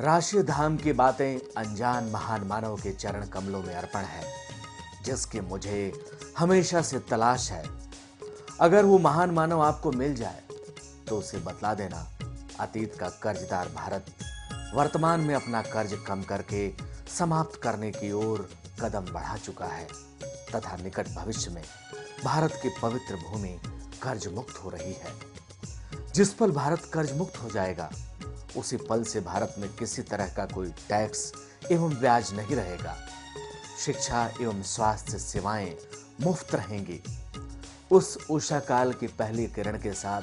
राशि धाम की बातें अनजान महान मानव के चरण कमलों में अर्पण है, जिसकी मुझे हमेशा से तलाश है। अगर वो महान मानव आपको मिल जाए तो उसे बतला देना, अतीत का कर्जदार भारत वर्तमान में अपना कर्ज कम करके समाप्त करने की ओर कदम बढ़ा चुका है तथा निकट भविष्य में भारत की पवित्र भूमि कर्ज मुक्त हो रही है। जिस पल भारत कर्ज मुक्त हो जाएगा, उसी पल से भारत में किसी तरह का कोई टैक्स एवं ब्याज नहीं रहेगा। शिक्षा एवं स्वास्थ्य सेवाएं मुफ्त रहेंगी। उस उषा काल की पहली किरण के साथ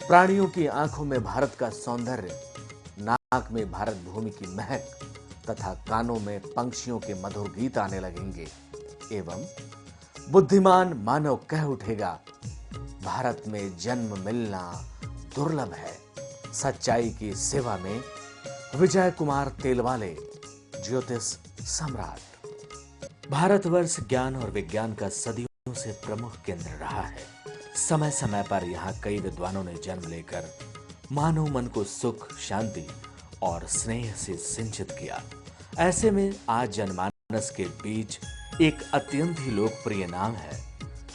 प्राणियों की आंखों में भारत का सौंदर्य, नाक में भारत भूमि की महक तथा कानों में पंछियों के मधुर गीत आने लगेंगे एवं बुद्धिमान मानव कह उठेगा, भारत में जन्म मिलना दुर्लभ है। सच्चाई की सेवा में विजय कुमार तेलवाले, ज्योतिष सम्राट। भारतवर्ष ज्ञान और विज्ञान का सदियों से प्रमुख केंद्र रहा है। समय समय पर यहाँ कई विद्वानों ने जन्म लेकर मानव मन को सुख, शांति और स्नेह से सिंचित किया। ऐसे में आज जनमानस के बीच एक अत्यंत ही लोकप्रिय नाम है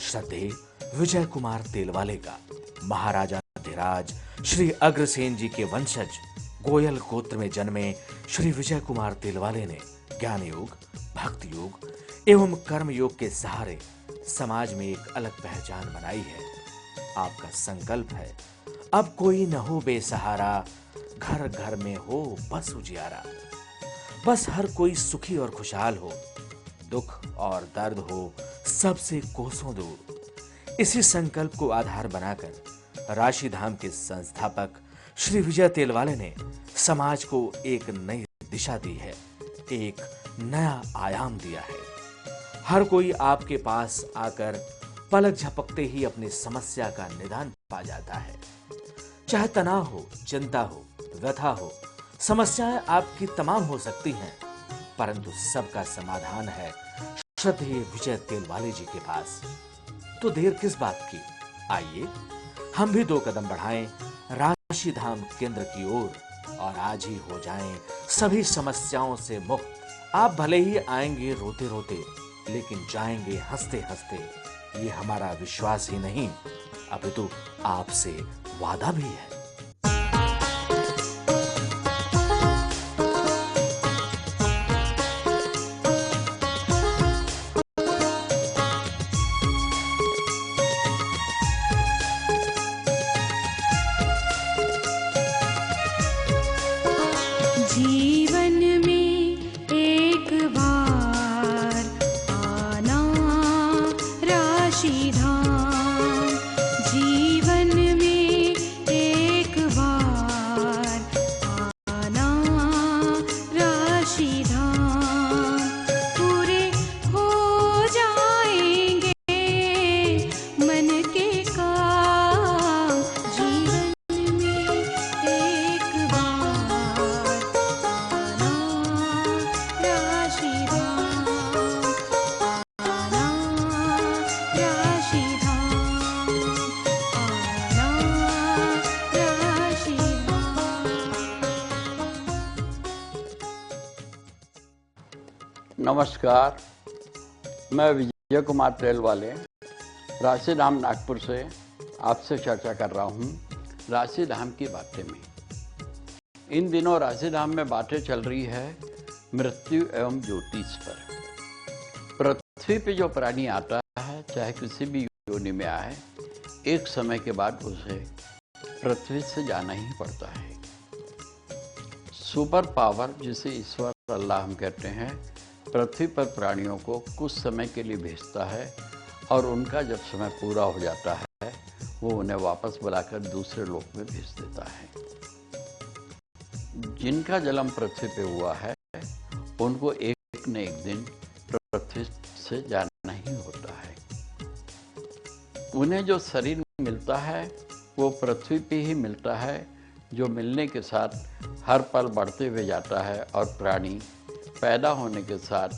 श्रद्धेय विजय कुमार तेलवाले का। महाराजा धीराज श्री अग्रसेन जी के वंशज गोयल गोत्र में जन्मे श्री विजय कुमार तेलवाले ने ज्ञान योग, भक्ति योग एवं कर्म योग के सहारे समाज में एक अलग पहचान बनाई है। आपका संकल्प है, अब कोई न हो बेसहारा, घर घर में हो बस उजियारा। बस हर कोई सुखी और खुशहाल हो, दुख और दर्द हो सबसे कोसों दूर। इसी संकल्प को आधार बनाकर राशि धाम के संस्थापक श्री विजय तेलवाले ने समाज को एक नई दिशा दी है, एक नया आयाम दिया है। हर कोई आपके पास आकर पलक झपकते ही अपनी समस्या का निदान पा जाता है। चाहे तनाव हो, चिंता हो, व्यथा हो, समस्याएं आपकी तमाम हो सकती हैं, परंतु सबका समाधान है श्रद्धेय विजय तेलवाले जी के पास। तो देर किस बात की, आइए हम भी 2 कदम बढ़ाएं राशि धाम केंद्र की ओर और आज ही हो जाएं सभी समस्याओं से मुक्त। आप भले ही आएंगे रोते रोते, लेकिन जाएंगे हंसते हंसते, ये हमारा विश्वास ही नहीं, अपितु आपसे वादा भी है। जीवन में एक बार आना राशि धाम। जीवन में एक बार आना राशि धाम। पूरे हो जाएंगे मन के काम। जीवन में एक बार राशि धाम, आना राशि धाम, आना राशि नमस्कार, मैं विजय कुमार तेलवाले राशि धाम नागपुर से आपसे चर्चा कर रहा हूँ राशि धाम की बातें में। इन दिनों राशि धाम में बातें चल रही है मृत्यु एवं ज्योतिष पर। पृथ्वी पे जो प्राणी आता है, चाहे किसी भी योनि में आए, एक समय के बाद उसे पृथ्वी से जाना ही पड़ता है। सुपर पावर, जिसे ईश्वर अल्लाह हम कहते हैं, पृथ्वी पर प्राणियों को कुछ समय के लिए भेजता है और उनका जब समय पूरा हो जाता है, वो उन्हें वापस बुलाकर दूसरे लोक में भेज देता है। जिनका जन्म पृथ्वी पे हुआ है, उनको एक न एक दिन पृथ्वी से जाना ही होता है। उन्हें जो शरीर मिलता है वो पृथ्वी पे ही मिलता है, जो मिलने के साथ हर पल बढ़ते हुए जाता है और प्राणी पैदा होने के साथ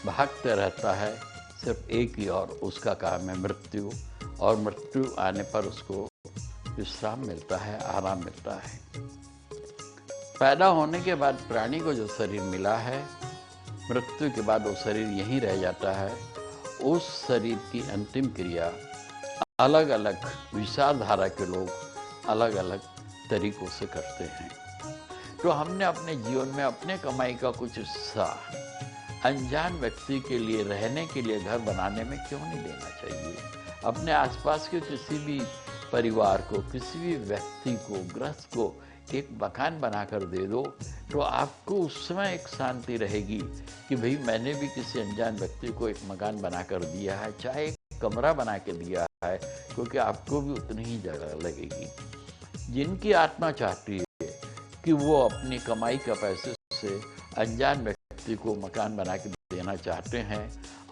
भागते रहता है सिर्फ एक ही, और उसका काम है मृत्यु। और मृत्यु आने पर उसको विश्राम मिलता है, आराम मिलता है। पैदा होने के बाद प्राणी को जो शरीर मिला है, मृत्यु के बाद वो शरीर यहीं रह जाता है। उस शरीर की अंतिम क्रिया अलग अलग विचारधारा के लोग अलग अलग तरीकों से करते हैं। तो हमने अपने जीवन में अपने कमाई का कुछ हिस्सा अनजान व्यक्ति के लिए, रहने के लिए, घर बनाने में क्यों नहीं देना चाहिए? अपने आसपास के किसी भी परिवार को, किसी भी व्यक्ति को, गृहस्थ को एक मकान बनाकर दे दो, तो आपको उस समय एक शांति रहेगी कि भाई मैंने भी किसी अनजान व्यक्ति को एक मकान बनाकर दिया है, चाहे एक कमरा बना के दिया है, क्योंकि आपको भी उतनी ही जगह लगेगी। जिनकी आत्मा चाहती है कि वो अपनी कमाई का पैसे से अनजान व्यक्ति को मकान बना के देना चाहते हैं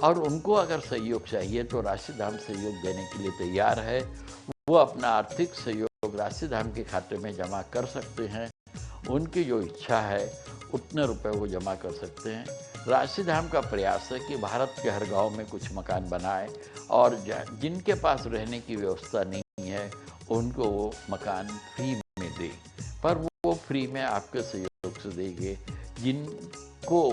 और उनको अगर सहयोग चाहिए तो राशिधाम सहयोग देने के लिए तैयार है। वो अपना आर्थिक सहयोग राशिधाम के खाते में जमा कर सकते हैं। उनकी जो इच्छा है उतने रुपए वो जमा कर सकते हैं। राशिधाम का प्रयास है कि भारत के हर गांव में कुछ मकान बनाए और जिनके पास रहने की व्यवस्था नहीं है उनको वो मकान फ्री में दे, पर वो फ्री में आपके सहयोग से देंगे। जिनको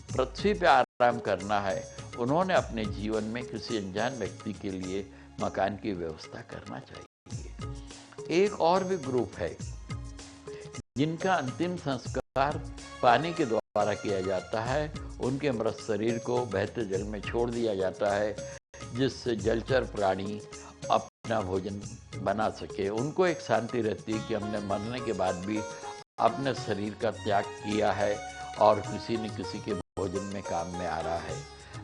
पृथ्वी पे आराम करना है उन्होंने अपने जीवन में किसी अनजान व्यक्ति के लिए मकान की व्यवस्था करना चाहिए। एक और भी ग्रुप है जिनका अंतिम संस्कार पानी के द्वारा किया जाता है। उनके मृत शरीर को बहते जल में छोड़ दिया जाता है, जिससे जलचर प्राणी अपना भोजन बना सके। उनको एक शांति रहती है कि हमने मरने के बाद भी अपने शरीर का त्याग किया है और किसी न किसी के भोजन में काम में आ रहा है।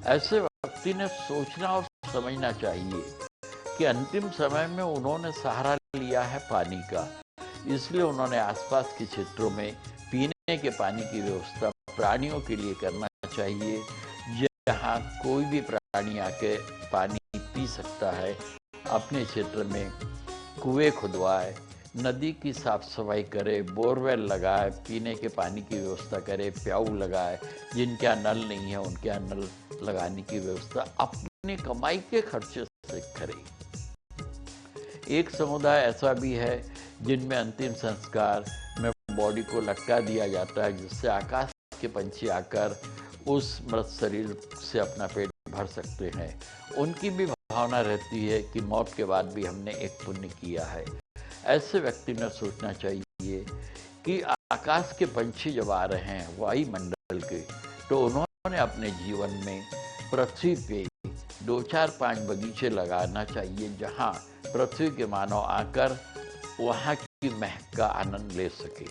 ऐसे व्यक्ति ने सोचना और समझना चाहिए कि अंतिम समय में उन्होंने सहारा लिया है पानी का, इसलिए उन्होंने आसपास के क्षेत्रों में पीने के पानी की व्यवस्था प्राणियों के लिए करना चाहिए। जहाँ कोई भी प्राणी आके पानी पी सकता है, अपने क्षेत्र में कुएं खुदवाए, नदी की साफ सफाई करे, बोरवेल लगाए, पीने के पानी की व्यवस्था करे, प्याऊ लगाए। जिनके यहाँ नल नहीं है उनके यहाँ नल लगाने की व्यवस्था अपनी कमाई के खर्चे से करे। एक समुदाय ऐसा भी है जिनमें अंतिम संस्कार में बॉडी को लटका दिया जाता है, जिससे आकाश के पंछी आकर उस मृत शरीर से अपना पेट भर सकते हैं। उनकी भी भावना रहती है कि मौत के बाद भी हमने एक पुण्य किया है। ऐसे व्यक्ति ने सोचना चाहिए कि आकाश के पंछी जब आ रहे हैं वायुमंडल के, तो उन्होंने अपने जीवन में पृथ्वी पे 2, 4, 5 बगीचे लगाना चाहिए, जहाँ पृथ्वी के मानव आकर वहाँ की महक का आनंद ले सके।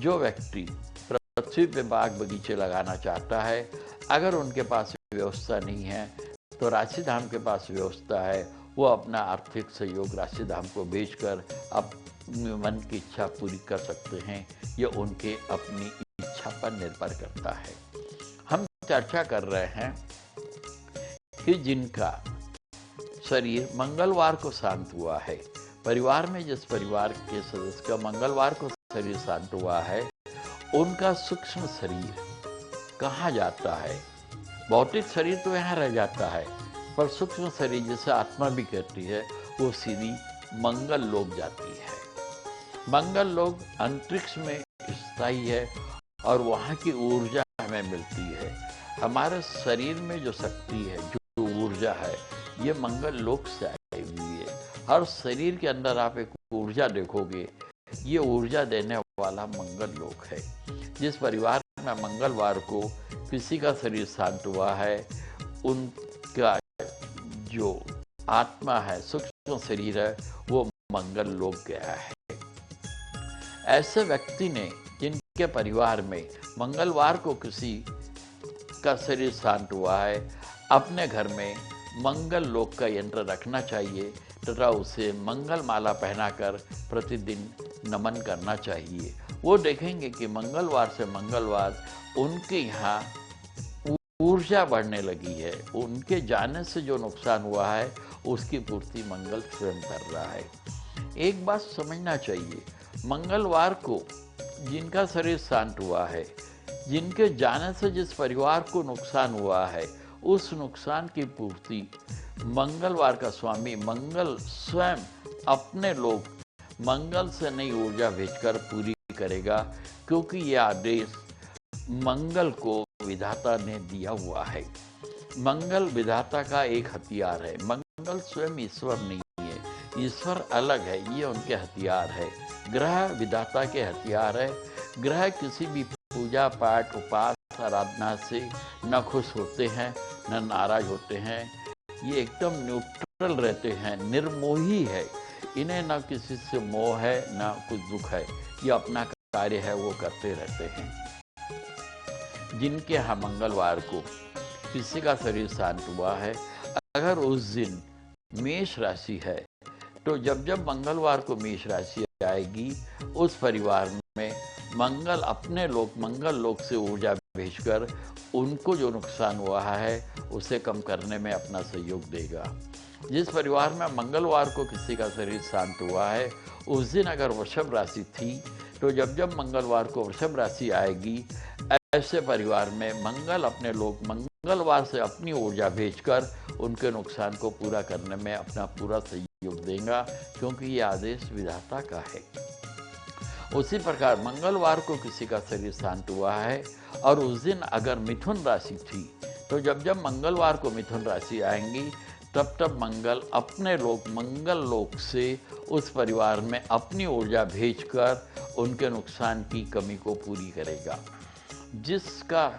जो व्यक्ति पृथ्वी पे बाग बगीचे लगाना चाहता है, अगर उनके पास व्यवस्था नहीं है तो राशिधाम के पास व्यवस्था है। वो अपना आर्थिक सहयोग राशिधाम को बेचकर अपने मन की इच्छा पूरी कर सकते हैं। ये उनके अपनी इच्छा पर निर्भर करता है। हम चर्चा कर रहे हैं कि जिनका शरीर मंगलवार को शांत हुआ है, परिवार में जिस परिवार के सदस्य का मंगलवार को शरीर शांत हुआ है, उनका सूक्ष्म शरीर कहाँ जाता है? भौतिक शरीर तो यहाँ रह जाता है, पर सूक्ष्म शरीर जिसे आत्मा भी कहती है, वो सीधी मंगल लोक जाती है। मंगल लोक अंतरिक्ष में स्थायी है और वहाँ की ऊर्जा हमें मिलती है। हमारे शरीर में जो शक्ति है, जो ऊर्जा है, ये मंगल लोक से आई हुई है। हर शरीर के अंदर आप एक ऊर्जा देखोगे, ये ऊर्जा देने वाला मंगल लोक है। जिस परिवार में मंगलवार को किसी का शरीर शांत हुआ है, उनका जो आत्मा है, सूक्ष्म शरीर है, वो मंगल लोक गया है। ऐसे व्यक्ति ने जिनके परिवार में मंगलवार को किसी का शरीर शांत हुआ है, अपने घर में मंगल लोक का यंत्र रखना चाहिए तथा उसे मंगल माला पहनाकर प्रतिदिन नमन करना चाहिए। वो देखेंगे कि मंगलवार से मंगलवार उनके यहाँ ऊर्जा बढ़ने लगी है। उनके जाने से जो नुकसान हुआ है उसकी पूर्ति मंगल स्वयं कर रहा है। एक बात समझना चाहिए, मंगलवार को जिनका शरीर शांत हुआ है, जिनके जाने से जिस परिवार को नुकसान हुआ है, उस नुकसान की पूर्ति मंगलवार का स्वामी मंगल स्वयं अपने लोग मंगल से नई ऊर्जा भेजकर पूरी करेगा। क्योंकि ये आदेश मंगल को विधाता ने दिया हुआ है। मंगल विधाता का एक हथियार है। मंगल स्वयं ईश्वर नहीं है, ईश्वर अलग है, ये उनके हथियार है। ग्रह विधाता के हथियार है। ग्रह किसी भी पूजा पाठ उपास आराधना से न खुश होते हैं न नाराज होते हैं। ये एकदम न्यूट्रल रहते हैं, निर्मोही है। इन्हें न किसी से मोह है न कुछ दुख है। ये अपना कार्य है वो करते रहते हैं। जिनके यहाँ मंगलवार को किसी का शरीर शांत हुआ है, अगर उस दिन मेष राशि है, तो जब जब मंगलवार को मेष राशि आएगी, उस परिवार में मंगल अपने लोक मंगल लोक से ऊर्जा भेजकर उनको जो नुकसान हुआ है उसे कम करने में अपना सहयोग देगा। जिस परिवार में मंगलवार को किसी का शरीर शांत हुआ है, उस दिन अगर वृषभ राशि थी, तो जब जब मंगलवार को वृषभ राशि आएगी, ऐसे परिवार में मंगल अपने लोग मंगलवार से अपनी ऊर्जा भेजकर उनके नुकसान को पूरा करने में अपना पूरा सहयोग देगा, क्योंकि ये आदेश विधाता का है। उसी प्रकार मंगलवार को किसी का शरीर शांत हुआ है और उस दिन अगर मिथुन राशि थी, तो जब जब मंगलवार को मिथुन राशि आएंगी, तब तब मंगल अपने लोक मंगल लोक से उस परिवार में अपनी ऊर्जा भेजकर उनके नुकसान की कमी को पूरी करेगा। जिसका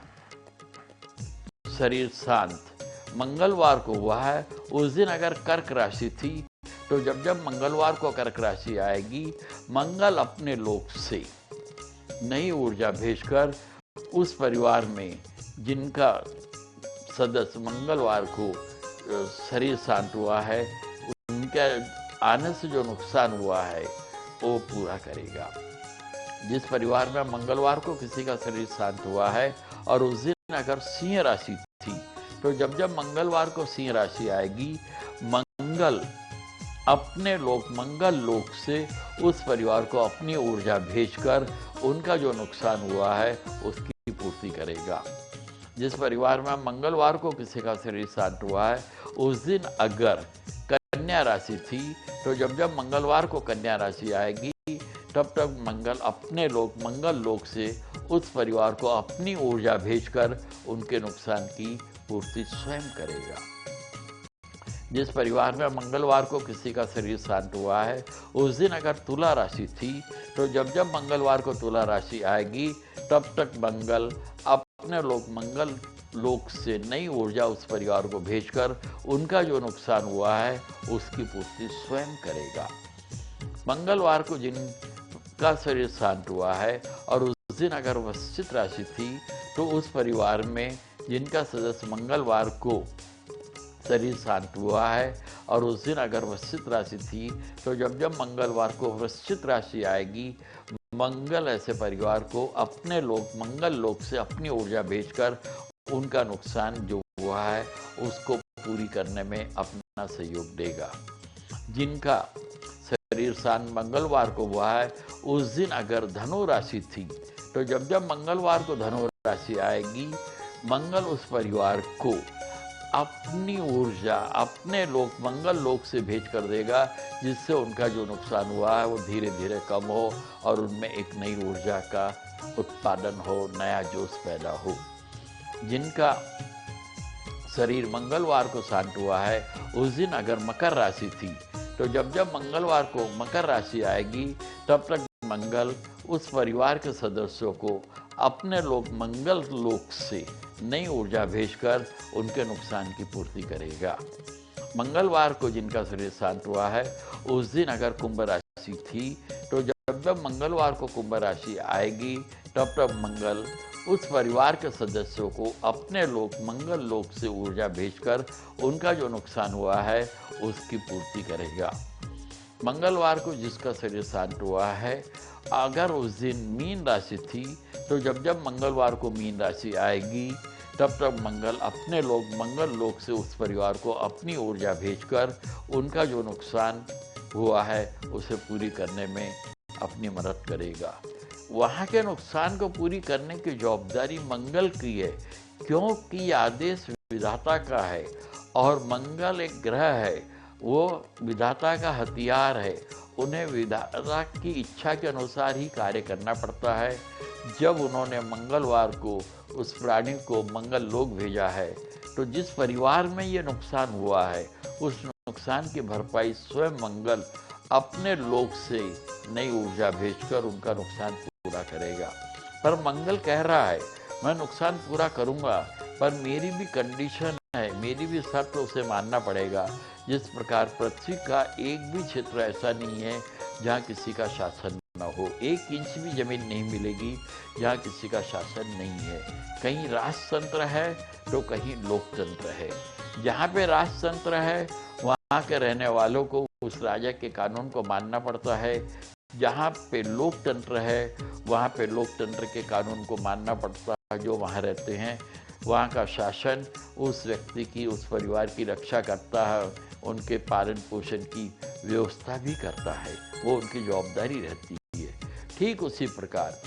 शरीर शांत मंगलवार को हुआ है, उस दिन अगर कर्क राशि थी, तो जब जब मंगलवार को कर्क राशि आएगी, मंगल अपने लोक से नई ऊर्जा भेजकर उस परिवार में जिनका सदस्य मंगलवार को शरीर शांत हुआ है, उनके आने से जो नुकसान हुआ है वो पूरा करेगा। जिस परिवार में मंगलवार को किसी का शरीर शांत हुआ है और उस दिन अगर सिंह राशि थी, तो जब जब मंगलवार को सिंह राशि आएगी, मंगल अपने लोक मंगल लोक से उस परिवार को अपनी ऊर्जा भेजकर उनका जो नुकसान हुआ है उसकी पूर्ति करेगा। जिस परिवार में मंगलवार को किसी का शरीर शांत हुआ है, उस दिन अगर कन्या राशि थी, तो जब जब मंगलवार को कन्या राशि आएगी, तब तक मंगल अपने लोक मंगल लोक से उस परिवार को अपनी ऊर्जा भेजकर उनके नुकसान की पूर्ति स्वयं करेगा। जिस परिवार में मंगलवार को किसी का शरीर शांत हुआ है, उस दिन अगर तुला राशि थी, तो जब जब मंगलवार को तुला राशि आएगी, तब तक मंगल अपने लोक मंगल लोक से नई ऊर्जा उस परिवार को भेजकर उनका जो नुकसान हुआ है उसकी पूर्ति स्वयं करेगा। मंगलवार को जिनका शरीर शांत हुआ है और उस दिन अगर वृश्चिक राशि थी, तो उस परिवार में जिनका सदस्य मंगलवार को शरीर शांत हुआ है और उस दिन अगर वृश्चिक राशि थी, तो जब जब मंगलवार को वृश्चिक राशि आएगी, मंगल ऐसे परिवार को अपने लोक मंगल लोक से अपनी ऊर्जा भेजकर उनका नुकसान जो हुआ है उसको पूरी करने में अपना सहयोग देगा। जिनका शरीर शांत मंगलवार को हुआ है, उस दिन अगर धनु राशि थी, तो जब जब मंगलवार को धनु राशि आएगी, मंगल उस परिवार को अपनी ऊर्जा अपने लोक मंगल लोक से भेज कर देगा, जिससे उनका जो नुकसान हुआ है वो धीरे धीरे कम हो और उनमें एक नई ऊर्जा का उत्पादन हो, नया जोश पैदा हो। जिनका शरीर मंगलवार को शांत हुआ है, उस दिन अगर मकर राशि थी, तो जब जब मंगलवार को मकर राशि आएगी, तब तक मंगल उस परिवार के सदस्यों को अपने लोक मंगल लोक से नई ऊर्जा भेजकर उनके नुकसान की पूर्ति करेगा। मंगलवार को जिनका शरीर शांत हुआ है, उस दिन अगर कुंभ राशि थी, तो जब जब मंगलवार को कुंभ राशि आएगी, तब तक मंगल उस परिवार के सदस्यों को अपने लोक मंगल लोक से ऊर्जा भेजकर उनका जो नुकसान हुआ है उसकी पूर्ति करेगा। मंगलवार को जिसका शरीर शांत हुआ है, अगर उस दिन मीन राशि थी, तो जब जब मंगलवार को मीन राशि आएगी, तब तक मंगल अपने लोक मंगल लोक से उस परिवार को अपनी ऊर्जा भेजकर उनका जो नुकसान हुआ है उसे पूरी करने में अपनी मदद करेगा। वहाँ के नुकसान को पूरी करने की जवाबदारी मंगल की है, क्योंकि आदेश विधाता का है और मंगल एक ग्रह है, वो विधाता का हथियार है। उन्हें विधाता की इच्छा के अनुसार ही कार्य करना पड़ता है। जब उन्होंने मंगलवार को उस प्राणी को मंगल लोक भेजा है, तो जिस परिवार में ये नुकसान हुआ है, उस नुकसान की भरपाई स्वयं मंगल अपने लोक से नई ऊर्जा भेजकर उनका नुकसान पूरा करेगा। पर मंगल कह रहा है, मैं नुकसान पूरा करूंगा, पर मेरी भी कंडीशन है, मेरी भी शर्त उसे मानना पड़ेगा। जिस प्रकार पृथ्वी का एक भी क्षेत्र ऐसा नहीं है जहाँ किसी का शासन न हो, 1 इंच भी जमीन नहीं मिलेगी जहाँ किसी का शासन नहीं है। कहीं राजतंत्र है तो कहीं लोकतंत्र है। जहाँ पे राजतंत्र है वहाँ के रहने वालों को उस राजा के कानून को मानना पड़ता है। जहाँ पे लोकतंत्र है वहाँ पे लोकतंत्र के कानून को मानना पड़ता है। जो वहाँ रहते हैं वहाँ का शासन उस व्यक्ति की, उस परिवार की रक्षा करता है, उनके पालन पोषण की व्यवस्था भी करता है, वो उनकी जवाबदारी रहती है। ठीक उसी प्रकार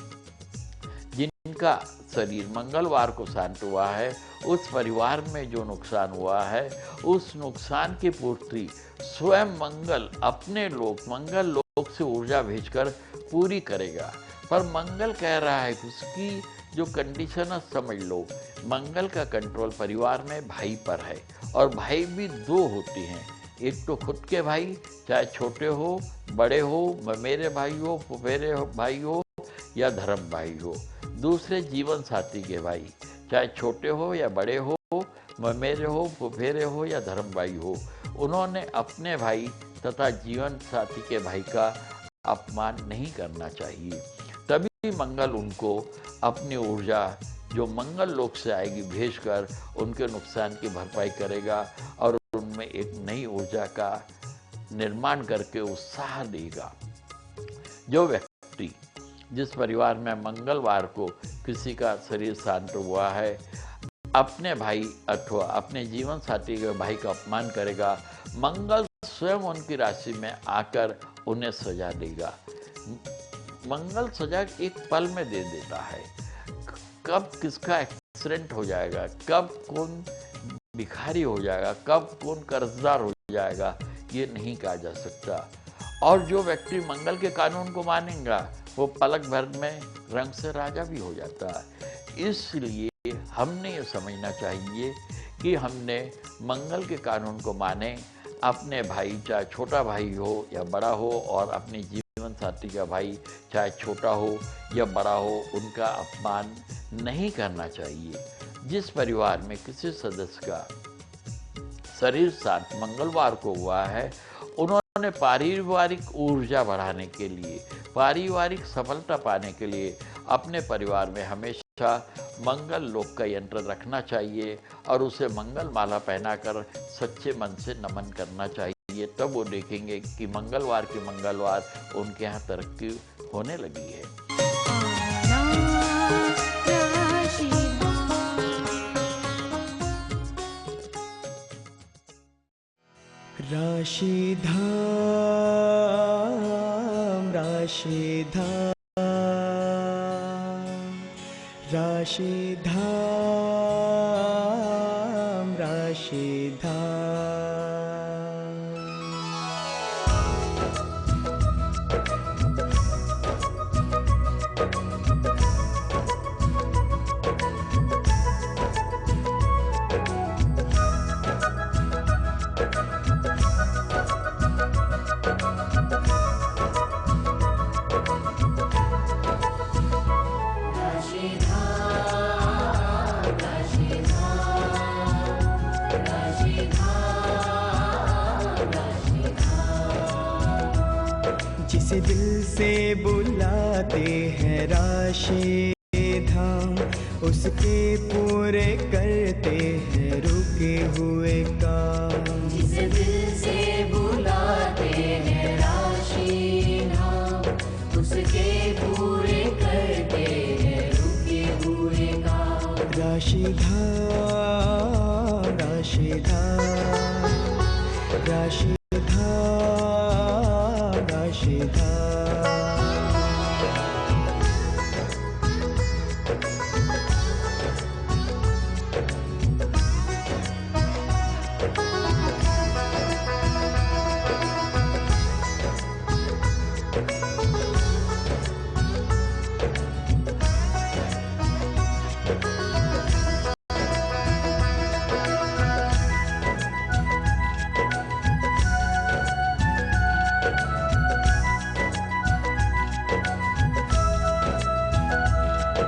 जिनका शरीर मंगलवार को शांत हुआ है, उस परिवार में जो नुकसान हुआ है, उस नुकसान की पूर्ति स्वयं मंगल अपने लोक, मंगल लोक से ऊर्जा भेजकर पूरी करेगा। पर मंगल कह रहा है कि उसकी जो कंडीशन है समझ लो, मंगल का कंट्रोल परिवार में भाई पर है, और भाई भी 2 होते हैं। एक तो खुद के भाई, चाहे छोटे हो बड़े हो, मेरे भाई हो, फुफेरे भाई हो या धर्म भाई हो। दूसरे जीवन साथी के भाई, चाहे छोटे हो या बड़े हो, मेरे हो, फुफेरे हो या धर्म भाई हो। उन्होंने अपने भाई तथा जीवन साथी के भाई का अपमान नहीं करना चाहिए। तभी मंगल उनको अपनी ऊर्जा जो मंगल लोक से आएगी भेजकर उनके नुकसान की भरपाई करेगा और उनमें एक नई ऊर्जा का निर्माण करके उत्साह देगा। जो व्यक्ति, जिस परिवार में मंगलवार को किसी का शरीर शांत हुआ है, अपने भाई अथवा अपने जीवन साथी के भाई का अपमान करेगा, मंगल स्वयं उनकी राशि में आकर उन्हें सजा देगा। मंगल सजा एक पल में दे देता है। कब किसका एक्सीडेंट हो जाएगा, कब कौन भिखारी हो जाएगा, कब कौन कर्जदार हो जाएगा, ये नहीं कहा जा सकता। और जो व्यक्ति मंगल के कानून को मानेगा वो पलक भर में रंग से राजा भी हो जाता है। इसलिए हमने ये समझना चाहिए कि हमने मंगल के कानून को माने, अपने भाई चाहे छोटा भाई हो या बड़ा हो, और अपने जीवन साथी का भाई चाहे छोटा हो या बड़ा हो, उनका अपमान नहीं करना चाहिए। जिस परिवार में किसी सदस्य का शरीर शांत मंगलवार को हुआ है, उन्होंने पारिवारिक ऊर्जा बढ़ाने के लिए, पारिवारिक सफलता पाने के लिए अपने परिवार में हमेशा मंगल लोक का यंत्र रखना चाहिए और उसे मंगल माला पहनाकर सच्चे मन से नमन करना चाहिए। तब वो देखेंगे कि मंगलवार की मंगलवार उनके यहाँ तरक्की होने लगी है। राशिधाम राशिधाम राशिधाम राशिधाम। जिसे दिल से बुलाते हैं राशि धाम, उसके पूरे करते हैं रुके हुए काम। जिसे दिल से बुलाते हैं राशि धाम, उसके पूरे करते हैं रुके हुए काम। राशि धाम राशि धाम राशि धाम राशि धाम।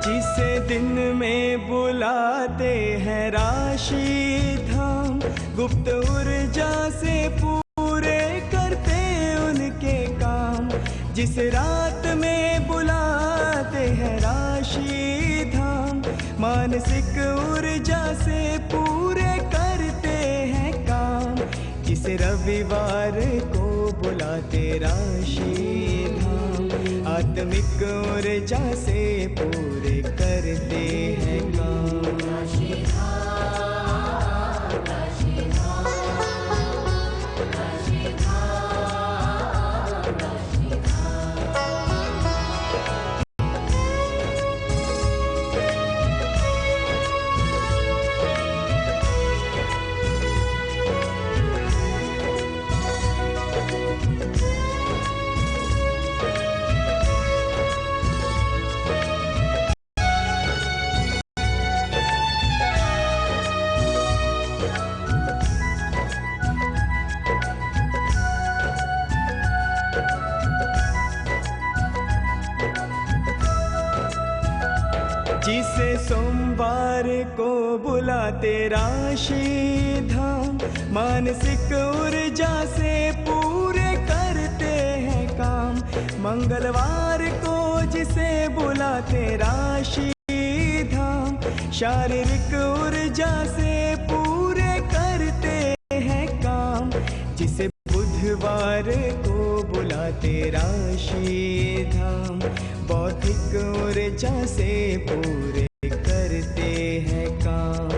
जिसे दिन में बुलाते हैं राशि धाम, गुप्त ऊर्जा से पूरे करते उनके काम। जिस रात में बुलाते हैं राशि धाम, मानसिक ऊर्जा से पूरे करते हैं काम। जिस रविवार को बुलाते राशि धाम, आत्मिक ऊर्जा से पूरे करते हैं काम। जिसे सोमवार को बुलाते राशि धाम, मानसिक ऊर्जा से पूरे करते हैं काम। मंगलवार को जिसे बुलाते राशि धाम, शारीरिक ऊर्जा से पूरे करते हैं काम। जिसे बुधवार को बुलाते राशि धाम, बौद्धिक ऊर्जा से पूरे करते हैं काम।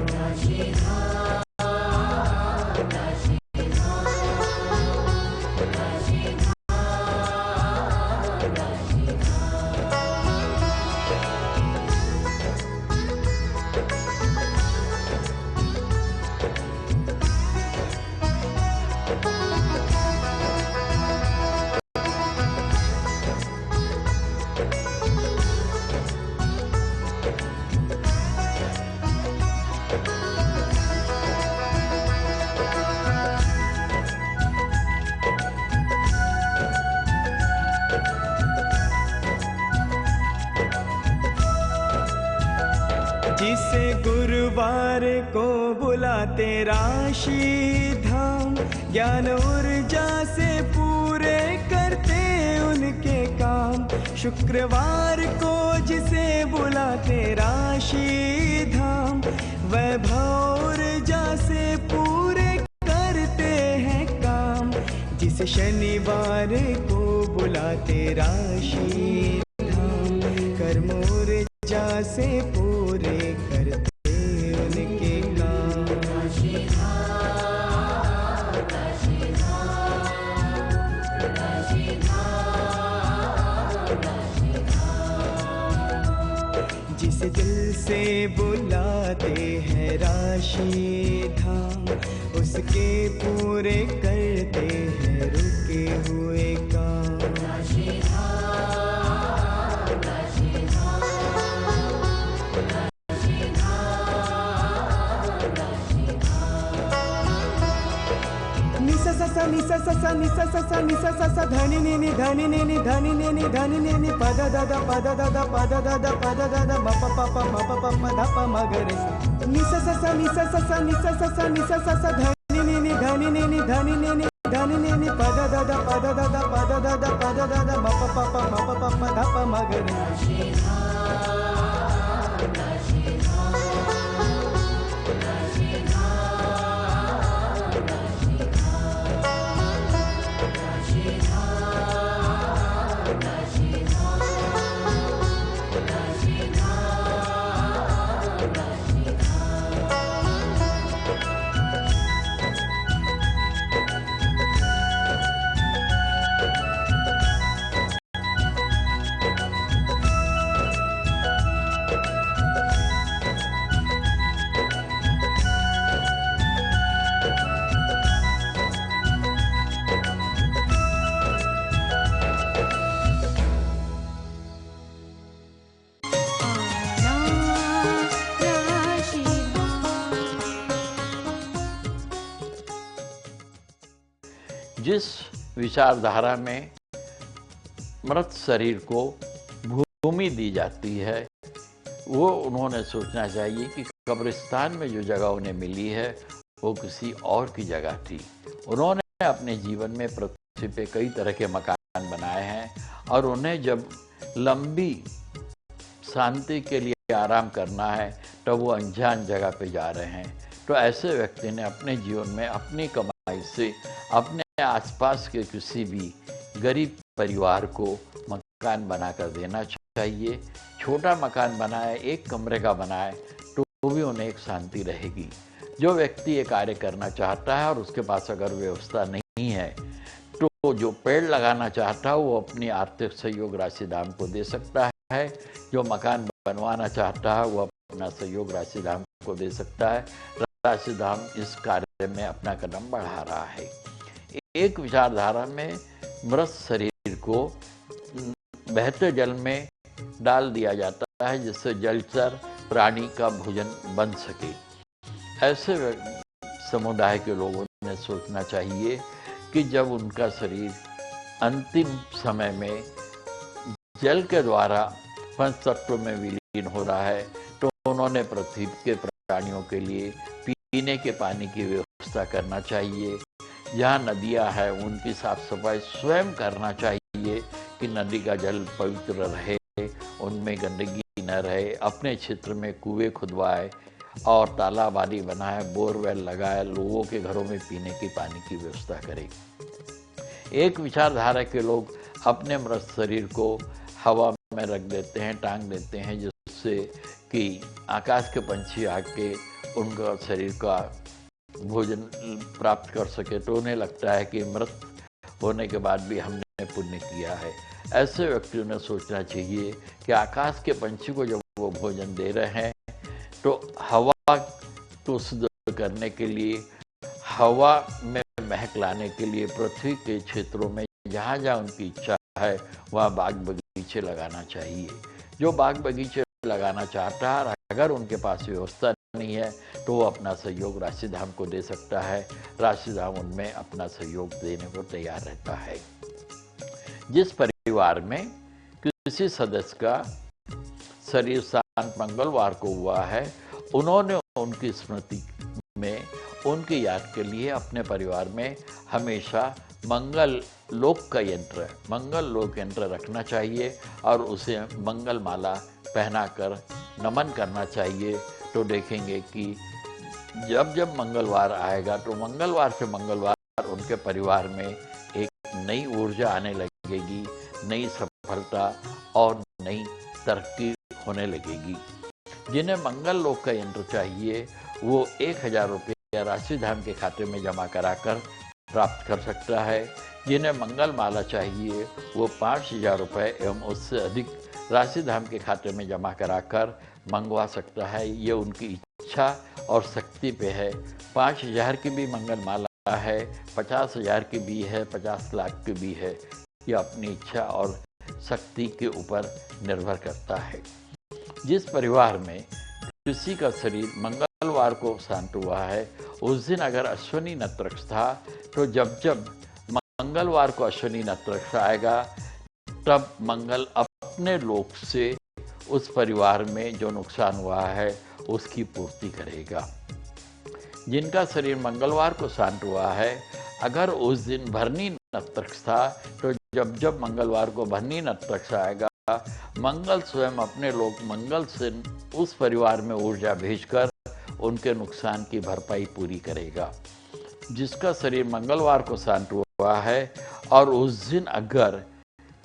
जिसे गुरुवार को बुलाते राशि धाम, ज्ञान ऊर्जा से पूरे करते उनके काम। शुक्रवार को जिसे बुलाते राशि धाम, वैभव ऊर्जा से पूरे करते हैं काम। जिसे शनिवार को बुलाते राशि धाम, कर्म ऊर्जा से पूरे करते उनके काम। जिसे दिल से बुलाते हैं राशि धाम, उसके पूरे करते हैं रुके हुए काम। निसा सा सा निसा सा सा निसा सा सा धनी नी धनी नी धनी नी धनी नी पद दादा पद दादा पद दादा पद दादा म प प म प प म ध प म ग रे सा। निसा सा सा निसा सा सा निसा सा सा निसा सा सा धनी नी धनी नी धनी नी धनी नी पद दादा पद दादा पद दादा पद दादा म प प म प प म ध प म ग रे सा। जिस विचारधारा में मृत शरीर को भूमि दी जाती है, वो उन्होंने सोचना चाहिए कि कब्रिस्तान में जो जगह उन्हें मिली है वो किसी और की जगह थी। उन्होंने अपने जीवन में पृथ्वी पे कई तरह के मकान बनाए हैं और उन्हें जब लंबी शांति के लिए आराम करना है तो वो अनजान जगह पे जा रहे हैं। तो ऐसे व्यक्ति ने अपने जीवन में अपनी कमाई से अपने आसपास के किसी भी गरीब परिवार को मकान बनाकर देना चाहिए। छोटा मकान बनाए, एक कमरे का बनाए, तो भी उन्हें एक शांति रहेगी। जो व्यक्ति ये कार्य करना चाहता है और उसके पास अगर व्यवस्था नहीं है तो जो पेड़ लगाना चाहता है वो अपनी आर्थिक सहयोग राशि दान को दे सकता है। जो मकान बनवाना चाहता है वो अपना सहयोग राशि दान को दे सकता है। राशि दान इस कार्य में अपना कदम बढ़ा रहा है। एक विचारधारा में मृत शरीर को बहते जल में डाल दिया जाता है जिससे जलचर प्राणी का भोजन बन सके। ऐसे समुदाय के लोगों ने सोचना चाहिए कि जब उनका शरीर अंतिम समय में जल के द्वारा पंच तत्वों में विलीन हो रहा है तो उन्होंने पृथ्वी के प्राणियों के लिए पीने के पानी की व्यवस्था करना चाहिए। जहाँ नदियाँ हैं उनकी साफ सफाई स्वयं करना चाहिए कि नदी का जल पवित्र रहे, उनमें गंदगी न रहे। अपने क्षेत्र में कुएं खुदवाए और तालाब आदि बनाए, बोरवेल लगाए, लोगों के घरों में पीने की पानी की व्यवस्था करें। एक विचारधारा के लोग अपने मृत शरीर को हवा में रख देते हैं, टांग देते हैं, जिससे कि आकाश के पंछी आके उनका शरीर का भोजन प्राप्त कर सके। तो उन्हें लगता है कि मृत होने के बाद भी हमने पुण्य किया है। ऐसे व्यक्तियों ने सोचना चाहिए कि आकाश के पंछी को जब वो भोजन दे रहे हैं तो हवा को शुद्ध करने के लिए, हवा में महक लाने के लिए पृथ्वी के क्षेत्रों में जहाँ जहाँ उनकी इच्छा है वहाँ बाग बगीचे लगाना चाहिए। जो बाग बगीचे लगाना चाहता है, अगर उनके पास व्यवस्था नहीं है तो वो अपना सहयोग राशि धाम को दे सकता है। राशि धाम उनमें अपना सहयोग देने को तैयार रहता है। जिस परिवार में किसी सदस्य का शरीर शांत मंगलवार को हुआ है, उन्होंने उनकी स्मृति में उनकी याद के लिए अपने परिवार में हमेशा मंगल लोक का यंत्र, मंगल लोक यंत्र रखना चाहिए और उसे मंगल माला पहनाकर नमन करना चाहिए। तो देखेंगे कि जब जब मंगलवार आएगा तो मंगलवार से मंगलवार उनके परिवार में एक नई ऊर्जा आने लगेगी, नई सफलता और नई तरक्की होने लगेगी। जिन्हें मंगल लोक का यंत्र चाहिए वो 1000 रुपया राशि धाम के खाते में जमा कराकर प्राप्त कर सकता है। जिन्हें मंगल माला चाहिए वो 5000 रुपये एवं उससे अधिक राशि धाम के खाते में जमा कराकर मंगवा सकता है। ये उनकी इच्छा और शक्ति पे है। 5000 की भी मंगल माला है, 50,000 की भी है, 50 लाख की भी है। ये अपनी इच्छा और शक्ति के ऊपर निर्भर करता है। जिस परिवार में किसी का शरीर मंगलवार को शांत हुआ है, उस दिन अगर अश्विनी नक्षत्र था तो जब जब मंगलवार को अश्विनी नक्षत्र आएगा तब मंगल अपने लोक से उस परिवार में जो नुकसान हुआ है उसकी पूर्ति करेगा। जिनका शरीर मंगलवार को शांत हुआ है, अगर उस दिन भरनी नक्षत्र था तो जब जब मंगलवार को भरनी नक्षत्र आएगा, मंगल स्वयं अपने लोक मंगल से उस परिवार में ऊर्जा भेजकर उनके नुकसान की भरपाई पूरी करेगा। जिसका शरीर मंगलवार को शांत हुआ है और उस दिन अगर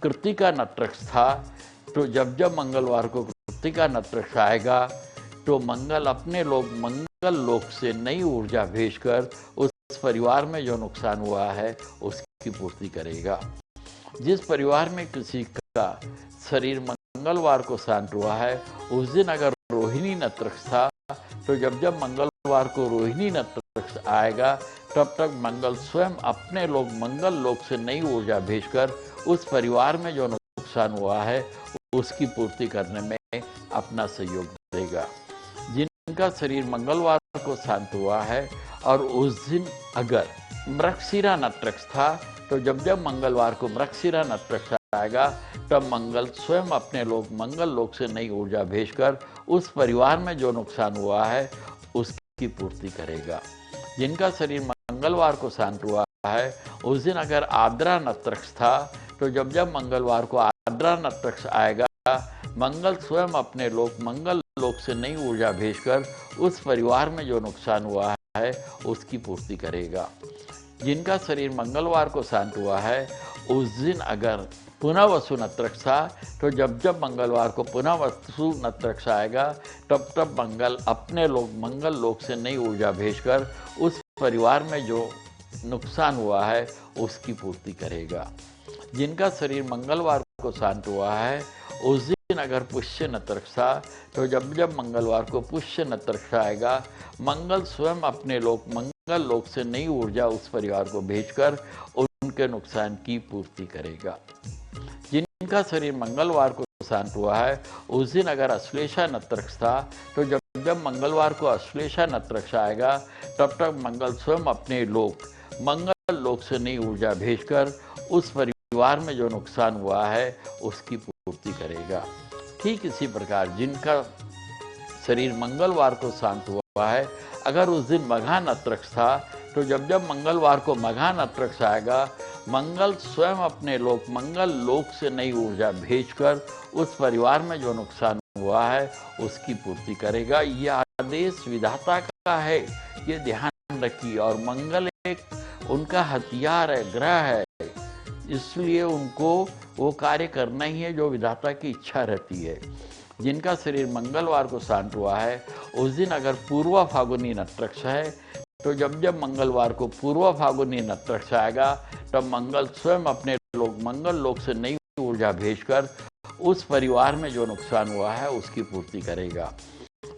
कृतिका नक्षत्र था तो जब जब मंगलवार को कृतिका नक्षत्र आएगा तो मंगल अपने लोक मंगल लोक से नई ऊर्जा भेजकर उस परिवार में जो नुकसान हुआ है उसकी पूर्ति करेगा। जिस परिवार में किसी का शरीर मंगलवार को शांत हुआ है, उस दिन अगर रोहिणी नक्षत्र था तो जब जब मंगलवार को रोहिणी नक्षत्र आएगा तब तक मंगल स्वयं अपने लोक मंगल लोक से नई ऊर्जा भेजकर उस परिवार में जो नुकसान हुआ है उसकी पूर्ति करने में अपना सहयोग देगा। जिनका शरीर मंगलवार को शांत हुआ है और उस दिन अगर मृगशिरा नक्षत्र था, तो जब जब मंगलवार को मृगशिरा नक्षत्र आएगा तब मंगल स्वयं अपने लोक मंगल लोक से नई ऊर्जा भेजकर उस परिवार में जो नुकसान हुआ है उसकी पूर्ति करेगा। जिनका शरीर मंगलवार को शांत हुआ है, उस दिन अगर आर्द्रा नक्षत्र था, तो जब जब मंगलवार को आर्द्रा नक्षत्र आएगा, मंगल स्वयं अपने लोक मंगल लोक से नई ऊर्जा भेजकर उस परिवार में जो नुकसान हुआ है उसकी पूर्ति करेगा। जिनका शरीर मंगलवार को शांत हुआ है, उस दिन अगर पुनः वसु नक्षत्र था, तो जब जब मंगलवार को पुनः वसु नक्षत्र आएगा तब तब मंगल अपने लोक मंगल लोक से नई ऊर्जा भेजकर उस परिवार में जो नुकसान हुआ है उसकी पूर्ति करेगा। जिनका शरीर मंगलवार को शांत हुआ है, उस दिन अगर पुष्य नक्षत्र था, तो जब जब मंगलवार को पुष्य नक्षत्र आएगा, मंगल स्वयं अपने लोक मंगल लोक से नई ऊर्जा उस परिवार को भेजकर उनके नुकसान की पूर्ति करेगा। जिनका शरीर मंगलवार को शांत हुआ है, उस दिन अगर अश्लेषा नक्षत्र था, तो जब जब मंगलवार को अश्लेषा नक्षत्र आएगा तब तक मंगल स्वयं अपने लोक मंगल लोक से नई ऊर्जा भेजकर उस परिवार में जो नुकसान हुआ है उसकी पूर्ति करेगा। ठीक इसी प्रकार जिनका शरीर मंगलवार को शांत हुआ है, अगर उस दिन मघा नक्षत्र था, तो जब जब मंगलवार को मघा नक्षत्र आएगा, मंगल स्वयं अपने लोक मंगल लोक से नई ऊर्जा भेजकर उस परिवार में जो नुकसान हुआ है उसकी पूर्ति करेगा। यह आदेश विधाता का है, ये ध्यान रखिए। और मंगल एक उनका हथियार है, ग्रह है, इसलिए उनको वो कार्य करना ही है जो विधाता की इच्छा रहती है। जिनका शरीर मंगलवार को शांत हुआ है, उस दिन अगर पूर्व फागुनी नक्षत्र है, तो जब जब मंगलवार को पूर्व फागुनी नक्षत्र आएगा तब मंगल स्वयं अपने लोक मंगल लोक से नई ऊर्जा भेजकर उस परिवार में जो नुकसान हुआ है उसकी पूर्ति करेगा।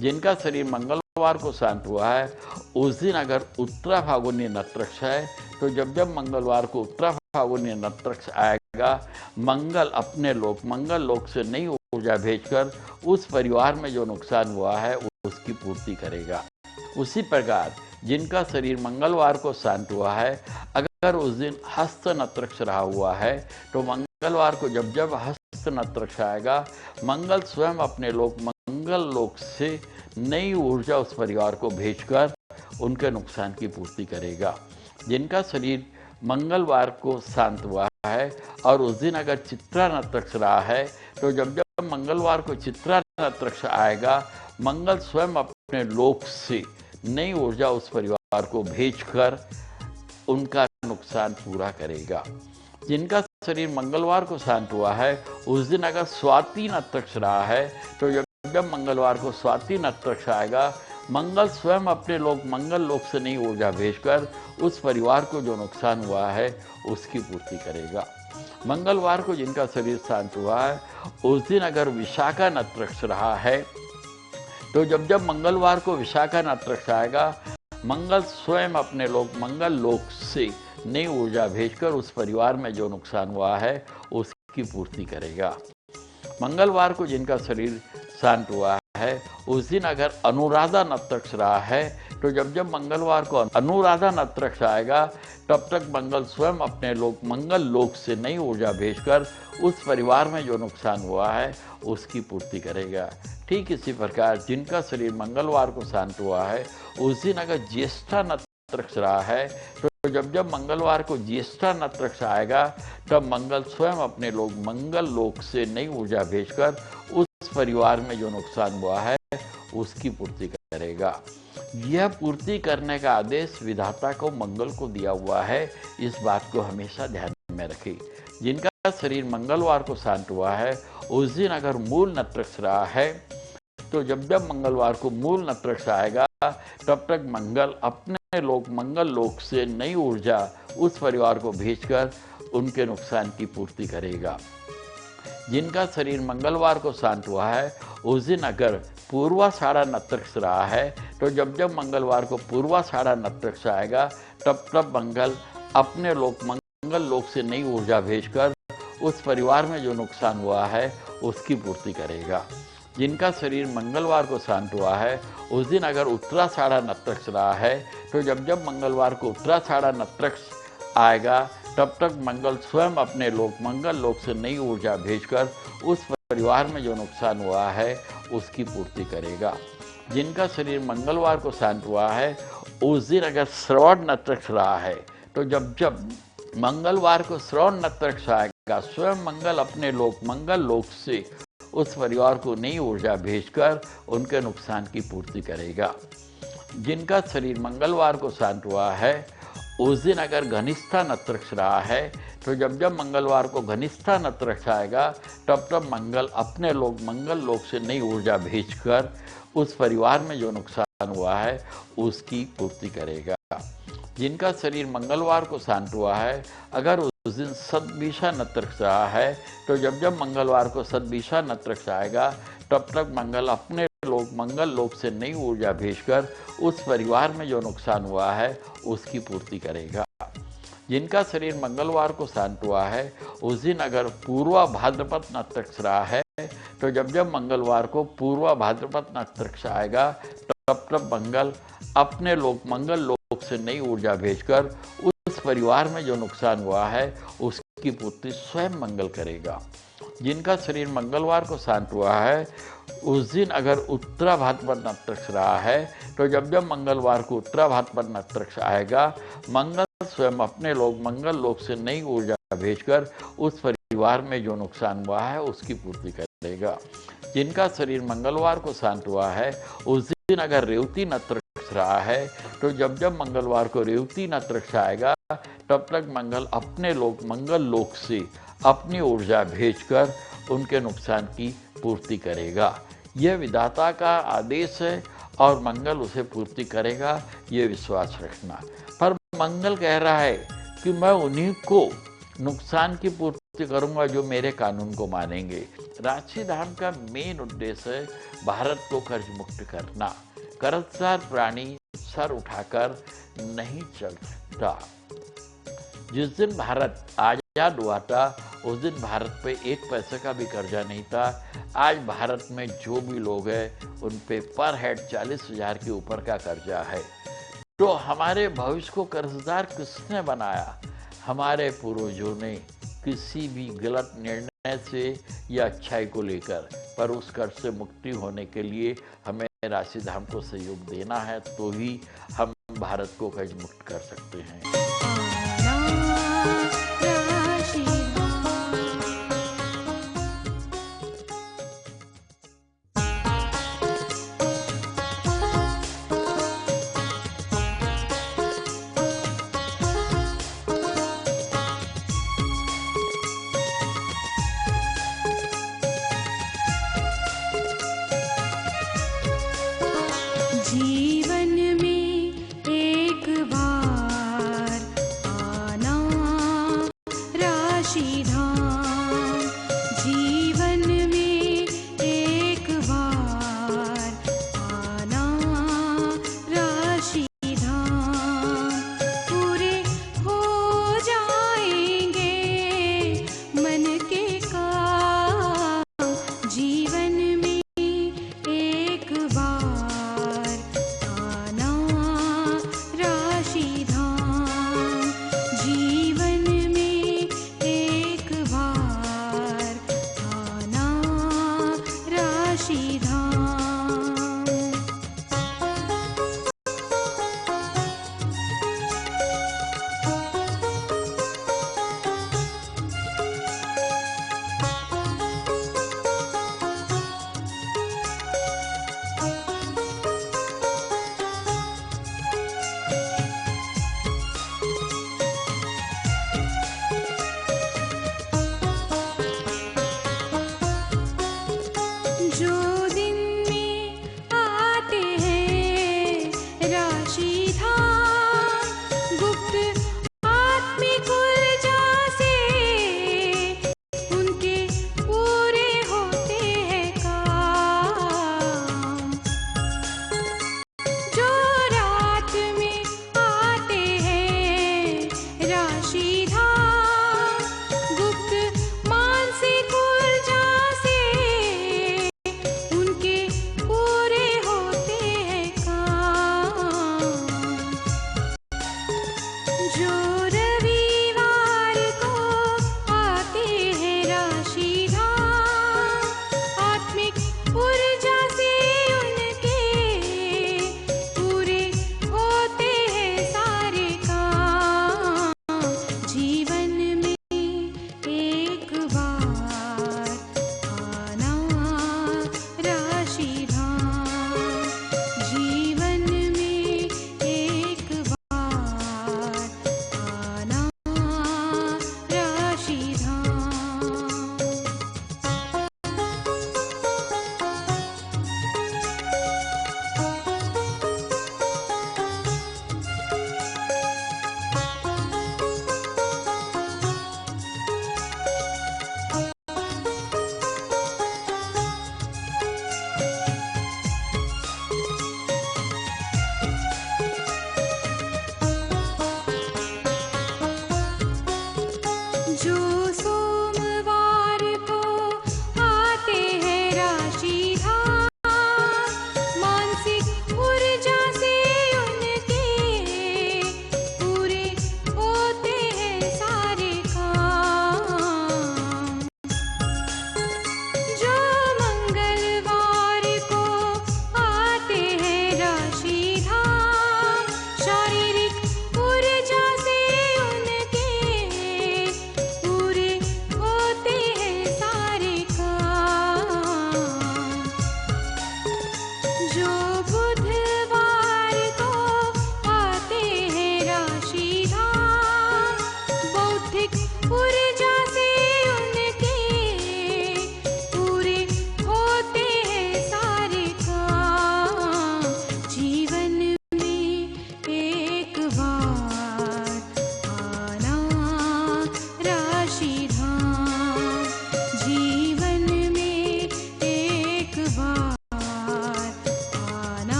जिनका शरीर मंगलवार को शांत हुआ है, उस दिन अगर उत्तरा फागुनी नक्षत्र है, तो जब जब मंगलवार को उत्तरा फागुनी नक्षत्र आएगा, मंगल अपने लोक मंगल लोक से नई ऊर्जा भेजकर उस परिवार में जो नुकसान हुआ है उसकी पूर्ति करेगा। उसी प्रकार जिनका शरीर मंगलवार को शांत हुआ है, अगर उस दिन हस्त नक्षत्र रहा हुआ है, तो मंगलवार को जब जब हस्त नक्षत्र आएगा, मंगल स्वयं अपने लोक मंगल लोक से नई ऊर्जा उस परिवार को भेजकर उनके नुकसान की पूर्ति करेगा। जिनका शरीर मंगलवार को शांत हुआ है और उस दिन अगर चित्रा नक्षत्र रहा है, तो जब जब मंगलवार को चित्रा नक्षत्र आएगा, मंगल स्वयं अपने लोक से नई ऊर्जा उस परिवार को भेजकर उनका नुकसान पूरा करेगा। जिनका शरीर मंगलवार को शांत हुआ है, उस दिन अगर स्वाति नक्षत्र रहा है, तो जब जब मंगलवार को स्वाति नक्षत्र आएगा, मंगल स्वयं अपने लोक मंगल लोक से नई ऊर्जा भेजकर उस परिवार को जो नुकसान हुआ है उसकी पूर्ति करेगा। मंगलवार को जिनका शरीर शांत हुआ है, उस दिन अगर विशाखा नक्षत्र रहा है, तो जब जब मंगलवार को विशाखा नक्षत्र आएगा, मंगल स्वयं अपने लोक मंगल लोक से नई ऊर्जा भेजकर उस परिवार में जो नुकसान हुआ है उसकी पूर्ति करेगा। मंगलवार को जिनका शरीर शांत हुआ है, उस दिन अगर अनुराधा नक्षत्र रहा है, तो जब जब मंगलवार को अनुराधा नक्षत्र आएगा, तब तक मंगल स्वयं अपने लोक मंगल लोक से नई ऊर्जा भेजकर उस परिवार में जो नुकसान हुआ है उसकी पूर्ति करेगा। ठीक इसी प्रकार जिनका शरीर मंगलवार को शांत हुआ है, उस दिन अगर ज्येष्ठा नक्षत्र रहा है, तो जब जब मंगलवार को ज्येष्ठा नक्षत्र आएगा, तब मंगल स्वयं अपने लोक मंगल लोक से नई ऊर्जा भेजकर उस परिवार में जो नुकसान हुआ है उसकी पूर्ति करेगा। यह पूर्ति करने का आदेश विधाता को मंगल को दिया हुआ है, इस बात को हमेशा ध्यान में रखें। जिनका शरीर मंगलवार को शांत हुआ है, उस दिन अगर मूल नक्षत्र रहा है, तो जब जब मंगलवार को मूल नक्षत्र आएगा, तब तक मंगल अपने लोक मंगल लोक से नई ऊर्जा उस परिवार को भेजकर उनके नुकसान की पूर्ति करेगा। जिनका शरीर मंगलवार को शांत हुआ है, उस दिन अगर पूर्वाषाढ़ा नक्षत्र रहा है, तो जब जब मंगलवार को पूर्वाषाढ़ा नक्षत्र आएगा, तब तब मंगल अपने लोक मंगल लोक से नई ऊर्जा भेजकर उस परिवार में जो नुकसान हुआ है उसकी पूर्ति करेगा। जिनका शरीर मंगलवार को शांत हुआ है, उस दिन अगर उत्तराषाढ़ा नक्षत्र रहा है तो जब जब मंगलवार को उत्तराषाढ़ा नक्षत्र आएगा तब तक मंगल स्वयं अपने लोक मंगल लोक से नई ऊर्जा भेजकर उस परिवार में जो नुकसान हुआ है उसकी पूर्ति करेगा। जिनका शरीर मंगलवार को शांत हुआ है, उस दिन अगर श्रवण नक्षत्र रहा है तो जब जब मंगलवार को श्रवण नक्षत्र आएगा, स्वयं मंगल अपने लोक मंगल लोक से उस परिवार को नई ऊर्जा भेजकर उनके नुकसान की पूर्ति करेगा। जिनका शरीर मंगलवार को शांत हुआ है, उस दिन अगर घनिष्ठा नक्षत्र रहा है तो जब जब मंगलवार को घनिष्ठा नक्षत्र आएगा तब तब मंगल अपने लोक मंगल लोक से नई ऊर्जा भेजकर उस परिवार में जो नुकसान हुआ है उसकी पूर्ति करेगा। जिनका शरीर मंगलवार को शांत हुआ है, अगर उस दिन सदभिषा नक्षत्र रहा है तो जब जब मंगलवार को सदभिषा नक्षत्र आएगा तब तक मंगल अपने लोक मंगल लोक से नई ऊर्जा भेजकर उस परिवार में जो नुकसान हुआ है उसकी पूर्ति करेगा। जिनका शरीर मंगलवार को शांत हुआ है, उस दिन अगर पूर्वा भाद्रपद नक्षत्र रहा है तो जब जब मंगलवार को पूर्वा भाद्रपद नक्षत्र आएगा तब तब मंगल अपने लोक मंगल लोक से नई ऊर्जा भेजकर उस परिवार में जो नुकसान हुआ है उसकी पूर्ति स्वयं मंगल करेगा। जिनका शरीर मंगलवार को शांत हुआ है, उस दिन अगर उत्तरा भाद्रपद नक्षत्र रहा है तो जब जब मंगलवार को उत्तरा भाद्रपद नक्षत्र आएगा, मंगल स्वयं अपने लोक मंगल लोक से नई ऊर्जा भेजकर उस परिवार में जो नुकसान हुआ है उसकी पूर्ति करेगा। जिनका शरीर मंगलवार को शांत हुआ है, उस दिन अगर रेवती नक्षत्र रहा है तो जब जब मंगलवार को रेवती नक्षत्र आएगा तब तक मंगल अपने लोक मंगल लोक से अपनी ऊर्जा भेजकर उनके नुकसान की पूर्ति करेगा। यह विधाता का आदेश है और मंगल उसे पूर्ति करेगा, ये विश्वास रखना। पर मंगल कह रहा है कि मैं उन्हीं को नुकसान की पूर्ति करूंगा जो मेरे कानून को मानेंगे। राशि धाम का मेन उद्देश्य है भारत को कर्ज मुक्त करना। कर्जदार प्राणी सर उठाकर नहीं चल सकता। जिस दिन भारत आजाद हुआ था उस दिन भारत पे एक पैसे का भी कर्जा नहीं था। आज भारत में जो भी लोग हैं उन पे पर हेड 40,000 के ऊपर का कर्जा है। तो हमारे भविष्य को कर्जदार किसने बनाया? हमारे पूर्वजों ने, किसी भी गलत निर्णय से या अच्छाई को लेकर। पर उस कर्ज से मुक्ति होने के लिए हमें राशि धाम को सहयोग देना है, तो ही हम भारत को कर्ज मुक्त कर सकते हैं। जीवन में एक बार आना राशि धाम। जीवन में एक बार आना राशि धाम। पूरे हो जाएंगे मन के काम। जीवन में एक बार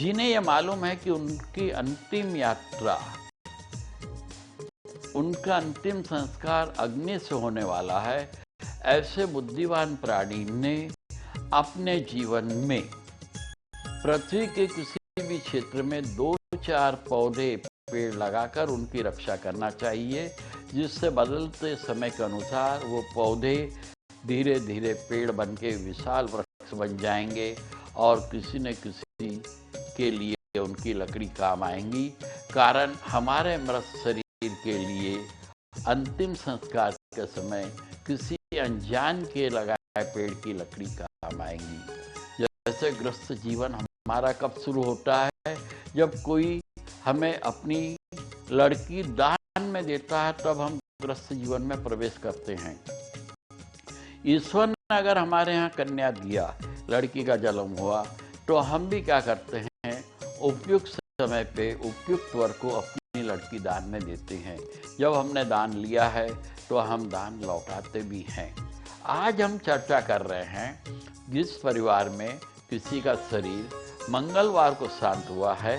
जिन्हें यह मालूम है कि उनकी अंतिम यात्रा, उनका अंतिम संस्कार अग्नि से होने वाला है, ऐसे बुद्धिमान प्राणी ने अपने जीवन में पृथ्वी के किसी भी क्षेत्र में 2-4 पौधे पेड़ लगाकर उनकी रक्षा करना चाहिए, जिससे बदलते समय के अनुसार वो पौधे धीरे धीरे पेड़ बन के विशाल वृक्ष बन जाएंगे और किसी न किसी के लिए उनकी लकड़ी काम आएंगी। कारण हमारे मृत शरीर के लिए अंतिम संस्कार के समय किसी अनजान के लगाए पेड़ की लकड़ी काम आएंगी। जैसे गृहस्थ जीवन हमारा कब शुरू होता है, जब कोई हमें अपनी लड़की दान में देता है, तब हम गृहस्थ जीवन में प्रवेश करते हैं। ईश्वर ने अगर हमारे यहाँ कन्या दिया, लड़की का जन्म हुआ, तो हम भी क्या करते हैं, उपयुक्त समय पे उपयुक्त वर को अपनी लड़की दान में देते हैं। जब हमने दान लिया है तो हम दान लौटाते भी हैं। आज हम चर्चा कर रहे हैं, जिस परिवार में किसी का शरीर मंगलवार को शांत हुआ है,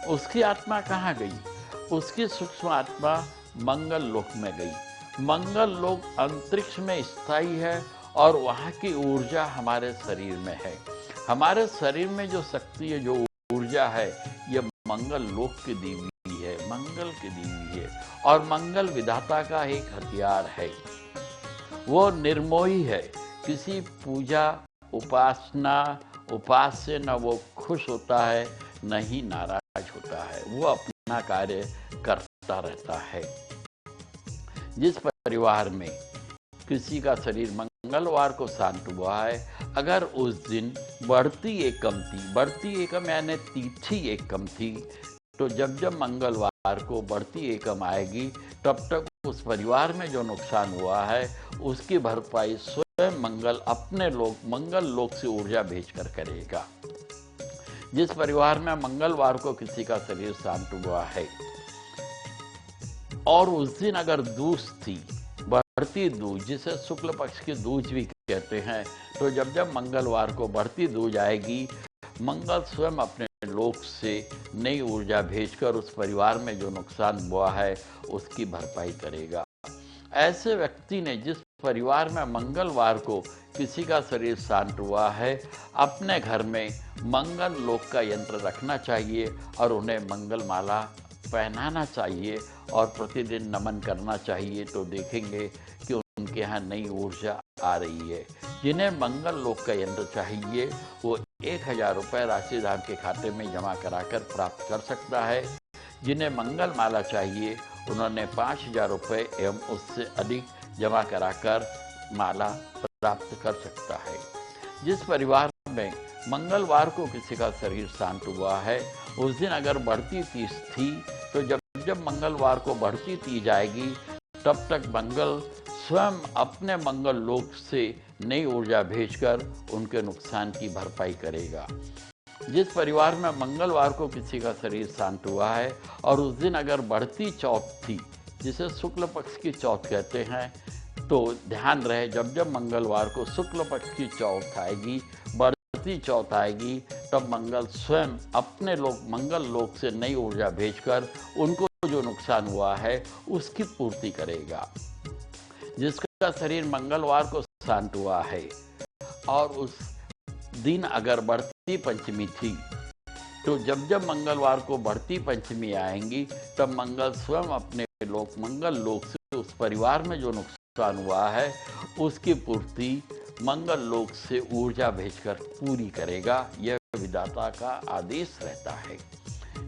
उसकी आत्मा कहाँ गई? उसकी सूक्ष्म आत्मा मंगल लोक में गई। मंगल लोक अंतरिक्ष में स्थायी है और वहाँ की ऊर्जा हमारे शरीर में है। हमारे शरीर में जो शक्ति है, जो ऊर्जा है, यह मंगल लोक की दी हुई है, मंगल की दी हुई है। और मंगल विधाता का एक हथियार है। वो निर्मोही है। किसी पूजा उपासना उपास्य न वो खुश होता है, न ही नाराज होता है। वो अपना कार्य करता रहता है। जिस परिवार में किसी का शरीर मंगलवार को शांत हुआ है, अगर उस दिन बढ़ती एकम थी, बढ़ती एकम यानी तिथि एकम थी, तो जब मंगलवार को बढ़ती एकम आएगी, तब तक उस परिवार में जो नुकसान हुआ है उसकी भरपाई स्वयं मंगल अपने मंगल लोक से ऊर्जा भेजकर करेगा। जिस परिवार में मंगलवार को किसी का शरीर शांत हुआ है और उस दिन अगर दूज थी, बढ़ती दूज, जिसे शुक्ल पक्ष की दूज भी कहते हैं, तो जब मंगलवार को बढ़ती दूज आएगी, मंगल स्वयं अपने लोक से नई ऊर्जा भेजकर उस परिवार में जो नुकसान हुआ है उसकी भरपाई करेगा। ऐसे व्यक्ति ने, जिस परिवार में मंगलवार को किसी का शरीर शांत हुआ है, अपने घर में मंगल लोक का यंत्र रखना चाहिए और उन्हें मंगल माला पहनाना चाहिए और प्रतिदिन नमन करना चाहिए। तो देखेंगे कि उनके यहाँ नई ऊर्जा आ रही है। जिन्हें मंगल लोक का यंत्र चाहिए वो 1000 रुपये राशि धाम के खाते में जमा कराकर प्राप्त कर सकता है। जिन्हें मंगल माला चाहिए उन्होंने 5000 रुपये एवं उससे अधिक जमा कराकर माला प्राप्त कर सकता है। जिस परिवार में मंगलवार को किसी का शरीर शांत हुआ है, उस दिन अगर बढ़ती तीज थी, तो जब मंगलवार को बढ़ती तीज आएगी, तब तक मंगल स्वयं अपने मंगल लोक से नई ऊर्जा भेजकर उनके नुकसान की भरपाई करेगा। जिस परिवार में मंगलवार को किसी का शरीर शांत हुआ है और उस दिन अगर बढ़ती चौथ थी, जिसे शुक्ल पक्ष की चौथ कहते हैं, तो ध्यान रहे, जब मंगलवार को शुक्ल पक्ष की चौथ आएगी, बढ़ती चौथ आएगी, तब मंगल स्वयं अपने मंगल लोक से नई ऊर्जा भेजकर उनको जो नुकसान हुआ है उसकी पूर्ति करेगा। जिसका शरीर मंगलवार को शांत हुआ है और उस दिन अगर बढ़ती पंचमी थी, तो जब मंगलवार को बढ़ती पंचमी आएंगी, तब मंगल स्वयं अपने मंगल लोक से उस परिवार में जो नुकसान हुआ है उसकी पूर्ति मंगल लोक से ऊर्जा भेजकर पूरी करेगा। यह विधाता का आदेश रहता है।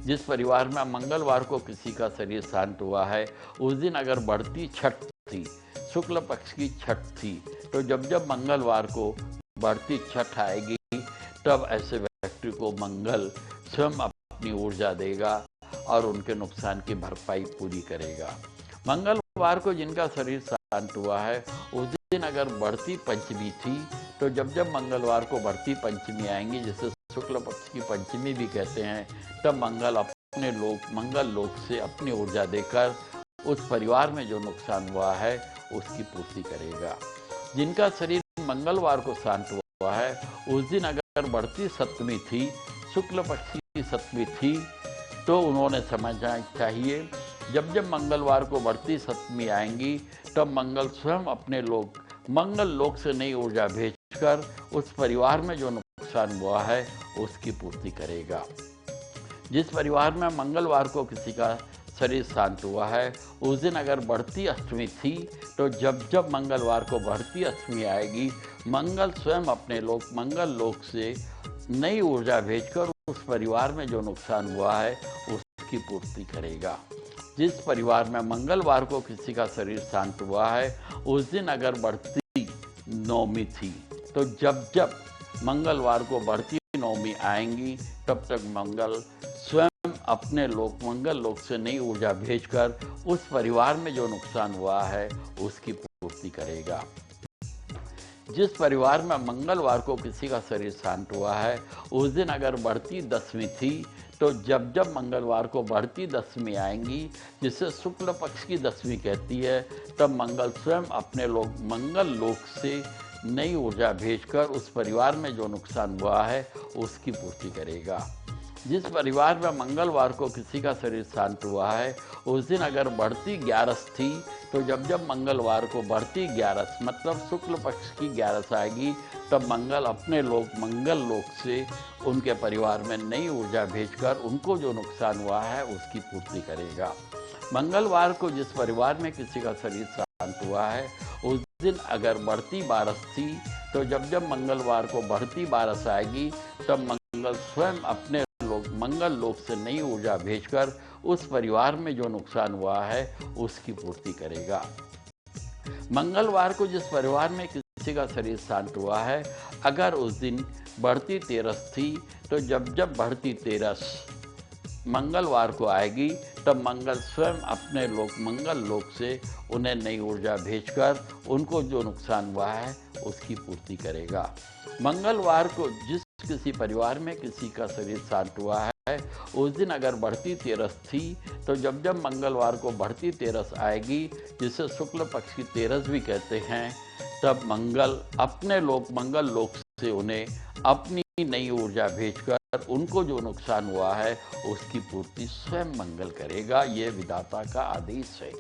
जिस परिवार में मंगलवार को किसी का शरीर शांत हुआ है, उस दिन अगर बढ़ती छठ थी, शुक्ल पक्ष की छठ थी, तो जब मंगलवार को बढ़ती छठ आएगी, तब ऐसे व्यक्ति को मंगल स्वयं अपनी ऊर्जा देगा और उनके नुकसान की भरपाई पूरी करेगा। मंगलवार को जिनका शरीर शांत हुआ है, उस दिन अगर बढ़ती पंचमी थी, तो जब मंगलवार को बढ़ती पंचमी आएंगी, जिसे शुक्ल पक्ष की पंचमी भी कहते हैं, तब मंगल अपने मंगल लोक से अपनी ऊर्जा देकर उस परिवार में जो नुकसान हुआ है उसकी पूर्ति करेगा। जिनका शरीर मंगलवार को शांत हुआ है, उस दिन अगर बढ़ती सप्तमी थी, शुक्ल पक्ष की बढ़ती सप्तमी थी तो उन्होंने समझना चाहिए जब जब मंगलवार को बढ़ती सप्तमी आएंगी तब मंगल स्वयं अपने लोक मंगल लोक से नई ऊर्जा भेजकर उस परिवार में जो नुकसान हुआ है उसकी पूर्ति करेगा। जिस परिवार में मंगलवार को किसी का शरीर शांत हुआ है उस दिन अगर बढ़ती अष्टमी थी तो जब जब मंगलवार को बढ़ती अष्टमी आएगी मंगल स्वयं अपने लोक मंगल लोक से नई ऊर्जा भेजकर उस परिवार में जो नुकसान हुआ है उसकी पूर्ति करेगा। जिस परिवार में मंगलवार को किसी का शरीर शांत हुआ है उस दिन अगर बढ़ती नवमी थी तो जब जब मंगलवार को बढ़ती नवमी आएंगी तब तक मंगल स्वयं अपने लोक मंगल लोक से नई ऊर्जा भेजकर उस परिवार में जो नुकसान हुआ है उसकी पूर्ति करेगा। जिस परिवार में मंगलवार को किसी का शरीर शांत हुआ है उस दिन अगर बढ़ती दशमी थी तो जब जब मंगलवार को बढ़ती दशमी आएंगी जिसे शुक्ल पक्ष की दशमी कहती है तब मंगल स्वयं अपने लोक मंगल लोक से नई ऊर्जा भेजकर उस परिवार में जो नुकसान हुआ है उसकी पूर्ति करेगा। जिस परिवार में मंगलवार को किसी का शरीर शांत हुआ है उस दिन अगर बढ़ती 11 थी तो जब जब मंगलवार को बढ़ती 11 मतलब शुक्ल पक्ष की 11 आएगी तब मंगल अपने लोक मंगल लोक से उनके परिवार में नई ऊर्जा भेजकर उनको जो नुकसान हुआ है उसकी पूर्ति करेगा। मंगलवार को जिस परिवार में किसी का शरीर शांत हुआ है उस दिन अगर बढ़ती 12 थी तो जब जब मंगलवार को बढ़ती 12 आएगी तब मंगल स्वयं अपने मंगल लोक से नई ऊर्जा भेजकर उस परिवार में जो नुकसान हुआ है उसकी पूर्ति करेगा। मंगलवार को जिस परिवार में किसी का शरीर शांत हुआ है अगर उस दिन बढ़ती 13 थी तो जब जब बढ़ती 13 मंगलवार को आएगी तब मंगल स्वयं अपने लोक मंगल लोक से उन्हें नई ऊर्जा भेजकर उनको जो नुकसान हुआ है उसकी पूर्ति करेगा। मंगलवार को जिस किसी परिवार में किसी का शरीर शांत हुआ है उस दिन अगर बढ़ती 13 थी तो जब जब मंगलवार को बढ़ती 13 आएगी जिसे शुक्ल पक्ष की 13 भी कहते हैं तब मंगल अपने लोक मंगल लोक से उन्हें अपनी नई ऊर्जा भेजकर उनको जो नुकसान हुआ है उसकी पूर्ति स्वयं मंगल करेगा। ये विधाता का आदेश है।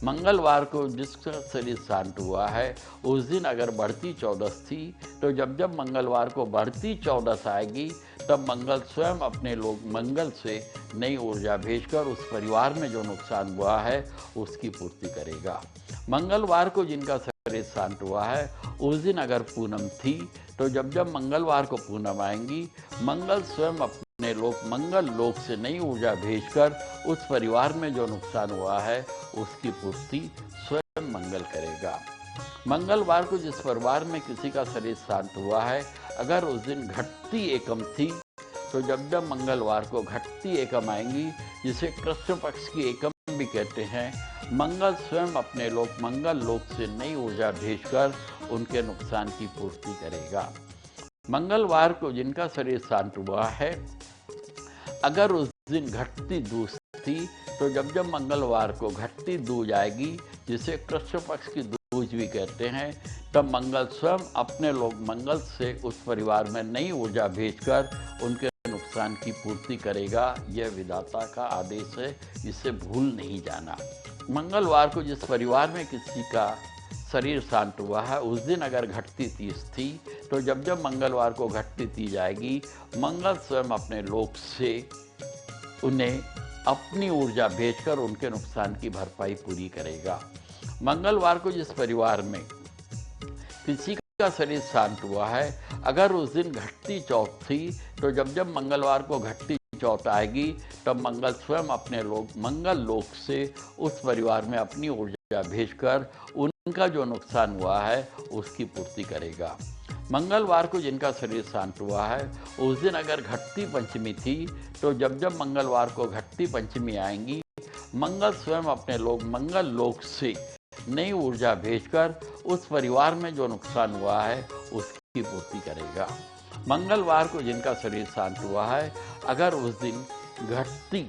मंगलवार को जिसका शरीर शांत हुआ है उस दिन अगर बढ़ती 14 थी तो जब जब मंगलवार को बढ़ती 14 आएगी तब मंगल स्वयं अपने लोक मंगल से नई ऊर्जा भेजकर उस परिवार में जो नुकसान हुआ है उसकी पूर्ति करेगा। मंगलवार को जिनका शरीर शांत हुआ है उस दिन अगर पूनम थी तो जब जब मंगलवार को पूनम आएंगी मंगल स्वयं अपने लोक मंगल लोक से नई ऊर्जा भेजकर उस परिवार में जो नुकसान हुआ है उसकी पूर्ति स्वयं मंगल करेगा। मंगलवार को जिस परिवार में किसी का शरीर शांत हुआ है अगर उस दिन घटती एकम थी तो जब जब मंगलवार को घटती एकम आएंगी जिसे कृष्ण पक्ष की एकम भी कहते हैं मंगल स्वयं अपने लोक मंगल लोक से नई ऊर्जा भेजकर उनके नुकसान की पूर्ति करेगा। मंगलवार को जिनका शरीर शांत हुआ है अगर उस दिन घटती दूज थी तो जब जब मंगलवार को घटती दूज आएगी जिसे कृष्ण पक्ष की दूज भी कहते हैं तब मंगल स्वयं अपने लोक मंगल से उस परिवार में नई ऊर्जा भेजकर उनके नुकसान की पूर्ति करेगा। यह विधाता का आदेश है, इसे भूल नहीं जाना। मंगलवार को जिस परिवार में किसी का शरीर शांत हुआ है उस दिन अगर घटती 30 थी तो जब जब मंगलवार को घटती 30 आएगी मंगल स्वयं अपने लोक से उन्हें अपनी ऊर्जा भेजकर उनके नुकसान की भरपाई पूरी करेगा। मंगलवार को जिस परिवार में किसी का शरीर शांत हुआ है अगर उस दिन घटती चौथ थी तो जब जब मंगलवार को घटती चौथ आएगी तब मंगल स्वयं अपने लोक मंगल लोक से उस परिवार में अपनी ऊर्जा भेजकर उनका जो नुकसान हुआ है उसकी पूर्ति करेगा। मंगलवार को जिनका शरीर शांत हुआ है उस दिन अगर घटती पंचमी थी तो जब जब मंगलवार को घटती पंचमी आएंगी मंगल स्वयं अपने लोक मंगल लोक से नई ऊर्जा भेजकर उस परिवार में जो नुकसान हुआ है उसकी पूर्ति करेगा। मंगलवार को जिनका शरीर शांत हुआ है अगर उस दिन घटती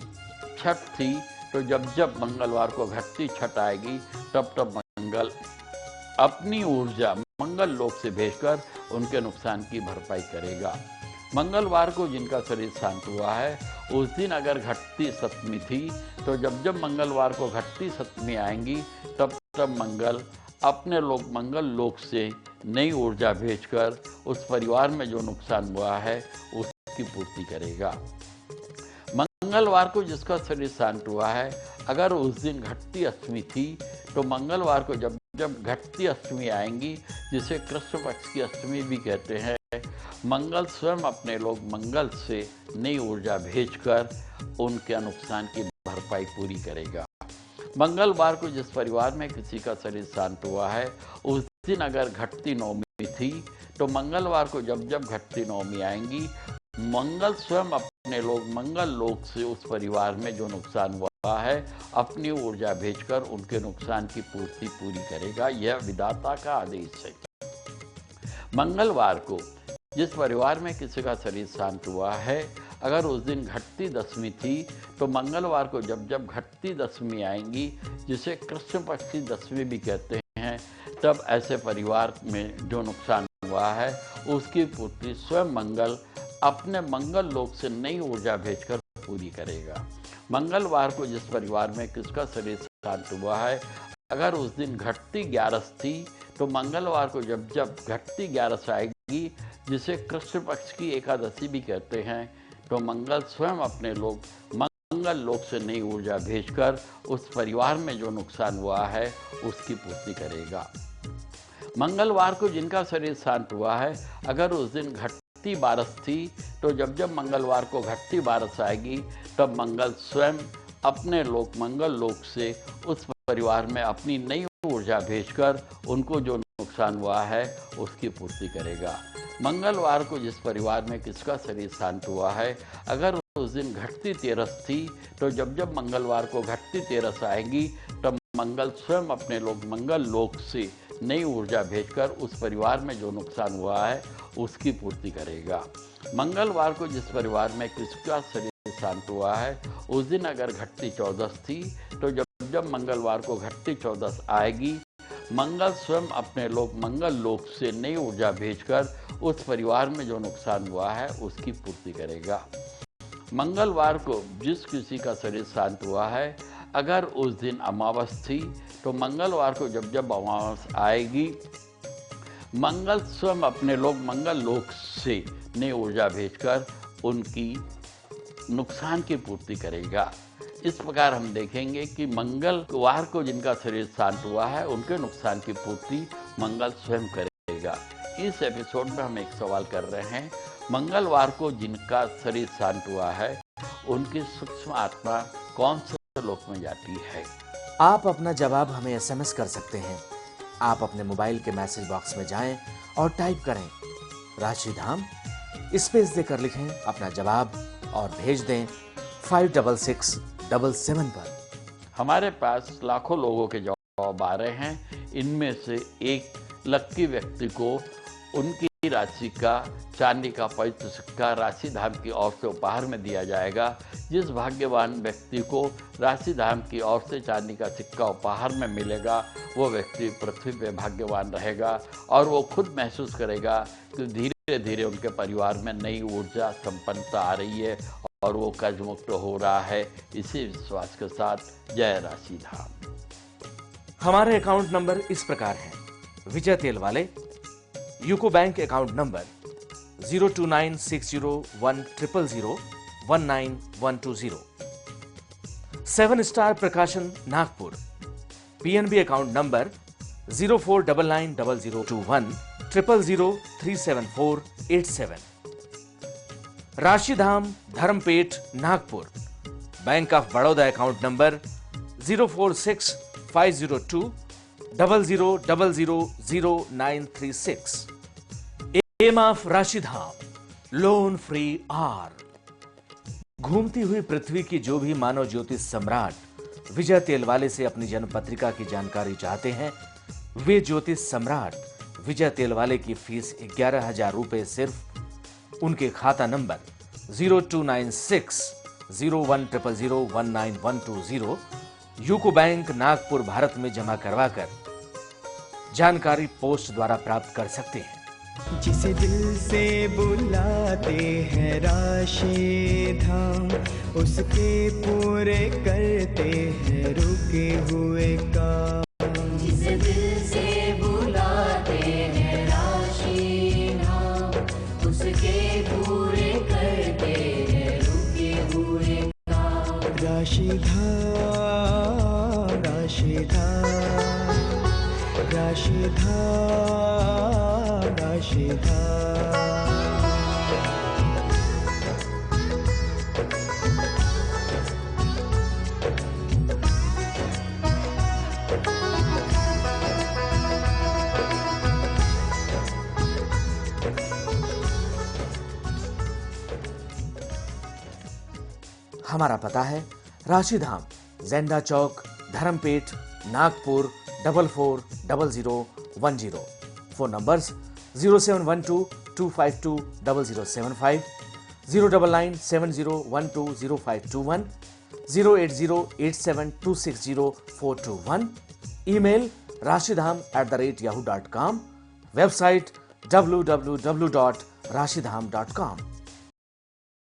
छठ थी तो जब जब मंगलवार को घटती छठ आएगी तब तब मंगल अपनी ऊर्जा मंगल लोक से भेजकर उनके नुकसान की भरपाई करेगा। मंगलवार को जिनका शरीर शांत हुआ है, उस दिन अगर घटती सप्तमी थी तो जब जब मंगलवार को घटती सप्तमी आएंगी तब तब मंगल अपने मंगल लोक से नई ऊर्जा भेजकर उस परिवार में जो नुकसान हुआ है उसकी पूर्ति करेगा। मंगलवार को जिसका शरीर शांत हुआ है, अगर उस दिन घटती अष्टमी थी तो मंगलवार को जब जब घटती अष्टमी आएंगी, जिसे कृष्ण पक्ष की अष्टमी भी कहते हैं, मंगल स्वयं अपने मंगल से नई ऊर्जा भेजकर उनके नुकसान की भरपाई पूरी करेगा। मंगलवार को जिस परिवार में किसी का शरीर शांत हुआ है, उस दिन अगर घटती नवमी थी तो मंगलवार को जब जब घटती नवमी आएंगी, मंगल स्वयं अपने मंगल लोक से उस परिवार में जो नुकसान हुआ है अपनी ऊर्जा भेजकर उनके नुकसान की पूर्ति पूरी करेगा। यह विधाता का आदेश है। मंगलवार को जिस परिवार में किसी का शरीर शांत हुआ है, अगर उस दिन घटती दशमी थी तो मंगलवार को जब जब घटती दशमी आएंगी, जिसे कृष्ण पक्ष की दशमी भी कहते हैं, तब ऐसे परिवार में जो नुकसान हुआ है उसकी पूर्ति स्वयं मंगल अपने मंगल लोक से नई ऊर्जा भेजकर पूरी करेगा। मंगलवार को जिस परिवार में किसका शरीर शांत हुआ है, अगर उस दिन घटती 11 थी तो मंगलवार को जब जब घटती 11 आएगी, जिसे कृष्ण पक्ष की एकादशी भी कहते हैं, तो मंगल स्वयं अपने मंगल लोक से नई ऊर्जा भेजकर उस परिवार में जो नुकसान हुआ है उसकी पूर्ति करेगा। मंगलवार को जिनका शरीर शांत हुआ है, अगर उस दिन घटती 12 थी तो जब जब मंगलवार को घटती 12 आएगी, तब मंगल स्वयं अपने मंगल लोक से उस परिवार में अपनी नई ऊर्जा भेजकर उनको जो नुकसान हुआ है उसकी पूर्ति करेगा। मंगलवार को जिस परिवार में किसका शरीर शांत हुआ है, अगर उस दिन घटती 13 थी तो जब जब मंगलवार को घटती 13 आएगी, तब मंगल स्वयं अपने मंगल लोक से नई ऊर्जा भेजकर उस परिवार में जो नुकसान हुआ है उसकी पूर्ति करेगा। मंगलवार को जिस परिवार में किसका शरीर शांत हुआ है, उस दिन अगर घटती 14 थी तो जब जब मंगलवार को घटती 14 आएगी, मंगल स्वयं अपने मंगल लोक से नई ऊर्जा भेजकर उस परिवार में जो नुकसान हुआ है उसकी पूर्ति करेगा। मंगलवार को जिस किसी का शरीर शांत हुआ है, अगर उस दिन अमावस थी तो मंगलवार को जब जब अमावस आएगी, मंगल स्वयं अपने मंगल लोक से नई ऊर्जा भेजकर उनकी नुकसान की पूर्ति करेगा। इस प्रकार हम देखेंगे कि मंगलवार को जिनका शरीर शांत हुआ है उनके नुकसान की पूर्ति मंगल स्वयं करेगा। इस एपिसोड में हम एक सवाल कर रहे हैं, मंगलवार को जिनका शरीर शांत हुआ है उनकी सूक्ष्म आत्मा कौन से लोक में जाती है? आप अपना जवाब हमें SMS कर सकते हैं। आप अपने मोबाइल के मैसेज बॉक्स में जाएं और टाइप करें राशिधाम, स्पेस देकर लिखें अपना जवाब और भेज दें 56677 पर। हमारे पास लाखों लोगों के जवाब आ रहे हैं। इनमें से एक लक्की व्यक्ति को उनकी राशि का चांदी का पवित्र सिक्का राशिधाम की ओर से उपहार में दिया जाएगा। जिस भाग्यवान व्यक्ति को राशिधाम की ओर से चांदी का सिक्का उपहार में मिलेगा, वो व्यक्ति पृथ्वी पे भाग्यवान रहेगा और वो खुद महसूस करेगा कि धीरे धीरे उनके परिवार में नई ऊर्जा संपन्नता आ रही है और वो कर्ज मुक्त हो रहा है। इसी विश्वास के साथ जय राशिधाम। हमारे अकाउंट नंबर इस प्रकार हैं: Vijay Telwale, UCO bank account number 029601000191120, 7 star Prakashan Nagpur, PNB account number 0499002100037487, Rashidham Dharampeth Nagpur, bank of Baroda account number 0465020000936, M of Rashidham loan free आर। घूमती हुई पृथ्वी की जो भी मानव ज्योतिष सम्राट विजय तेलवाले से अपनी जन्म पत्रिका की जानकारी चाहते हैं, वे ज्योतिष सम्राट विजय तेलवाले की फीस 11,000 रुपए सिर्फ उनके खाता number 02960100019120 UCO bank Nagpur Bharat में जमा करवाकर जानकारी पोस्ट द्वारा प्राप्त कर सकते हैं। जिसे दिल से बुलाते हैं राशि धाम, उसके पूरे करते हैं रुके हुए काम। जिसे दिल से बुलाते हैं राशि धाम, उसके पूरे करते हैं रुके हुए काम। राशि धाम, राशि धाम, राशि धाम, राशि धाम। हमारा पता है राशिधाम, जेंडा चौक, Dharampeth, Nagpur 440010। Phone numbers 0712-252-0075, 09970120521, 08087260421, email rashidham@yahoo.com, website www.rashidham.com।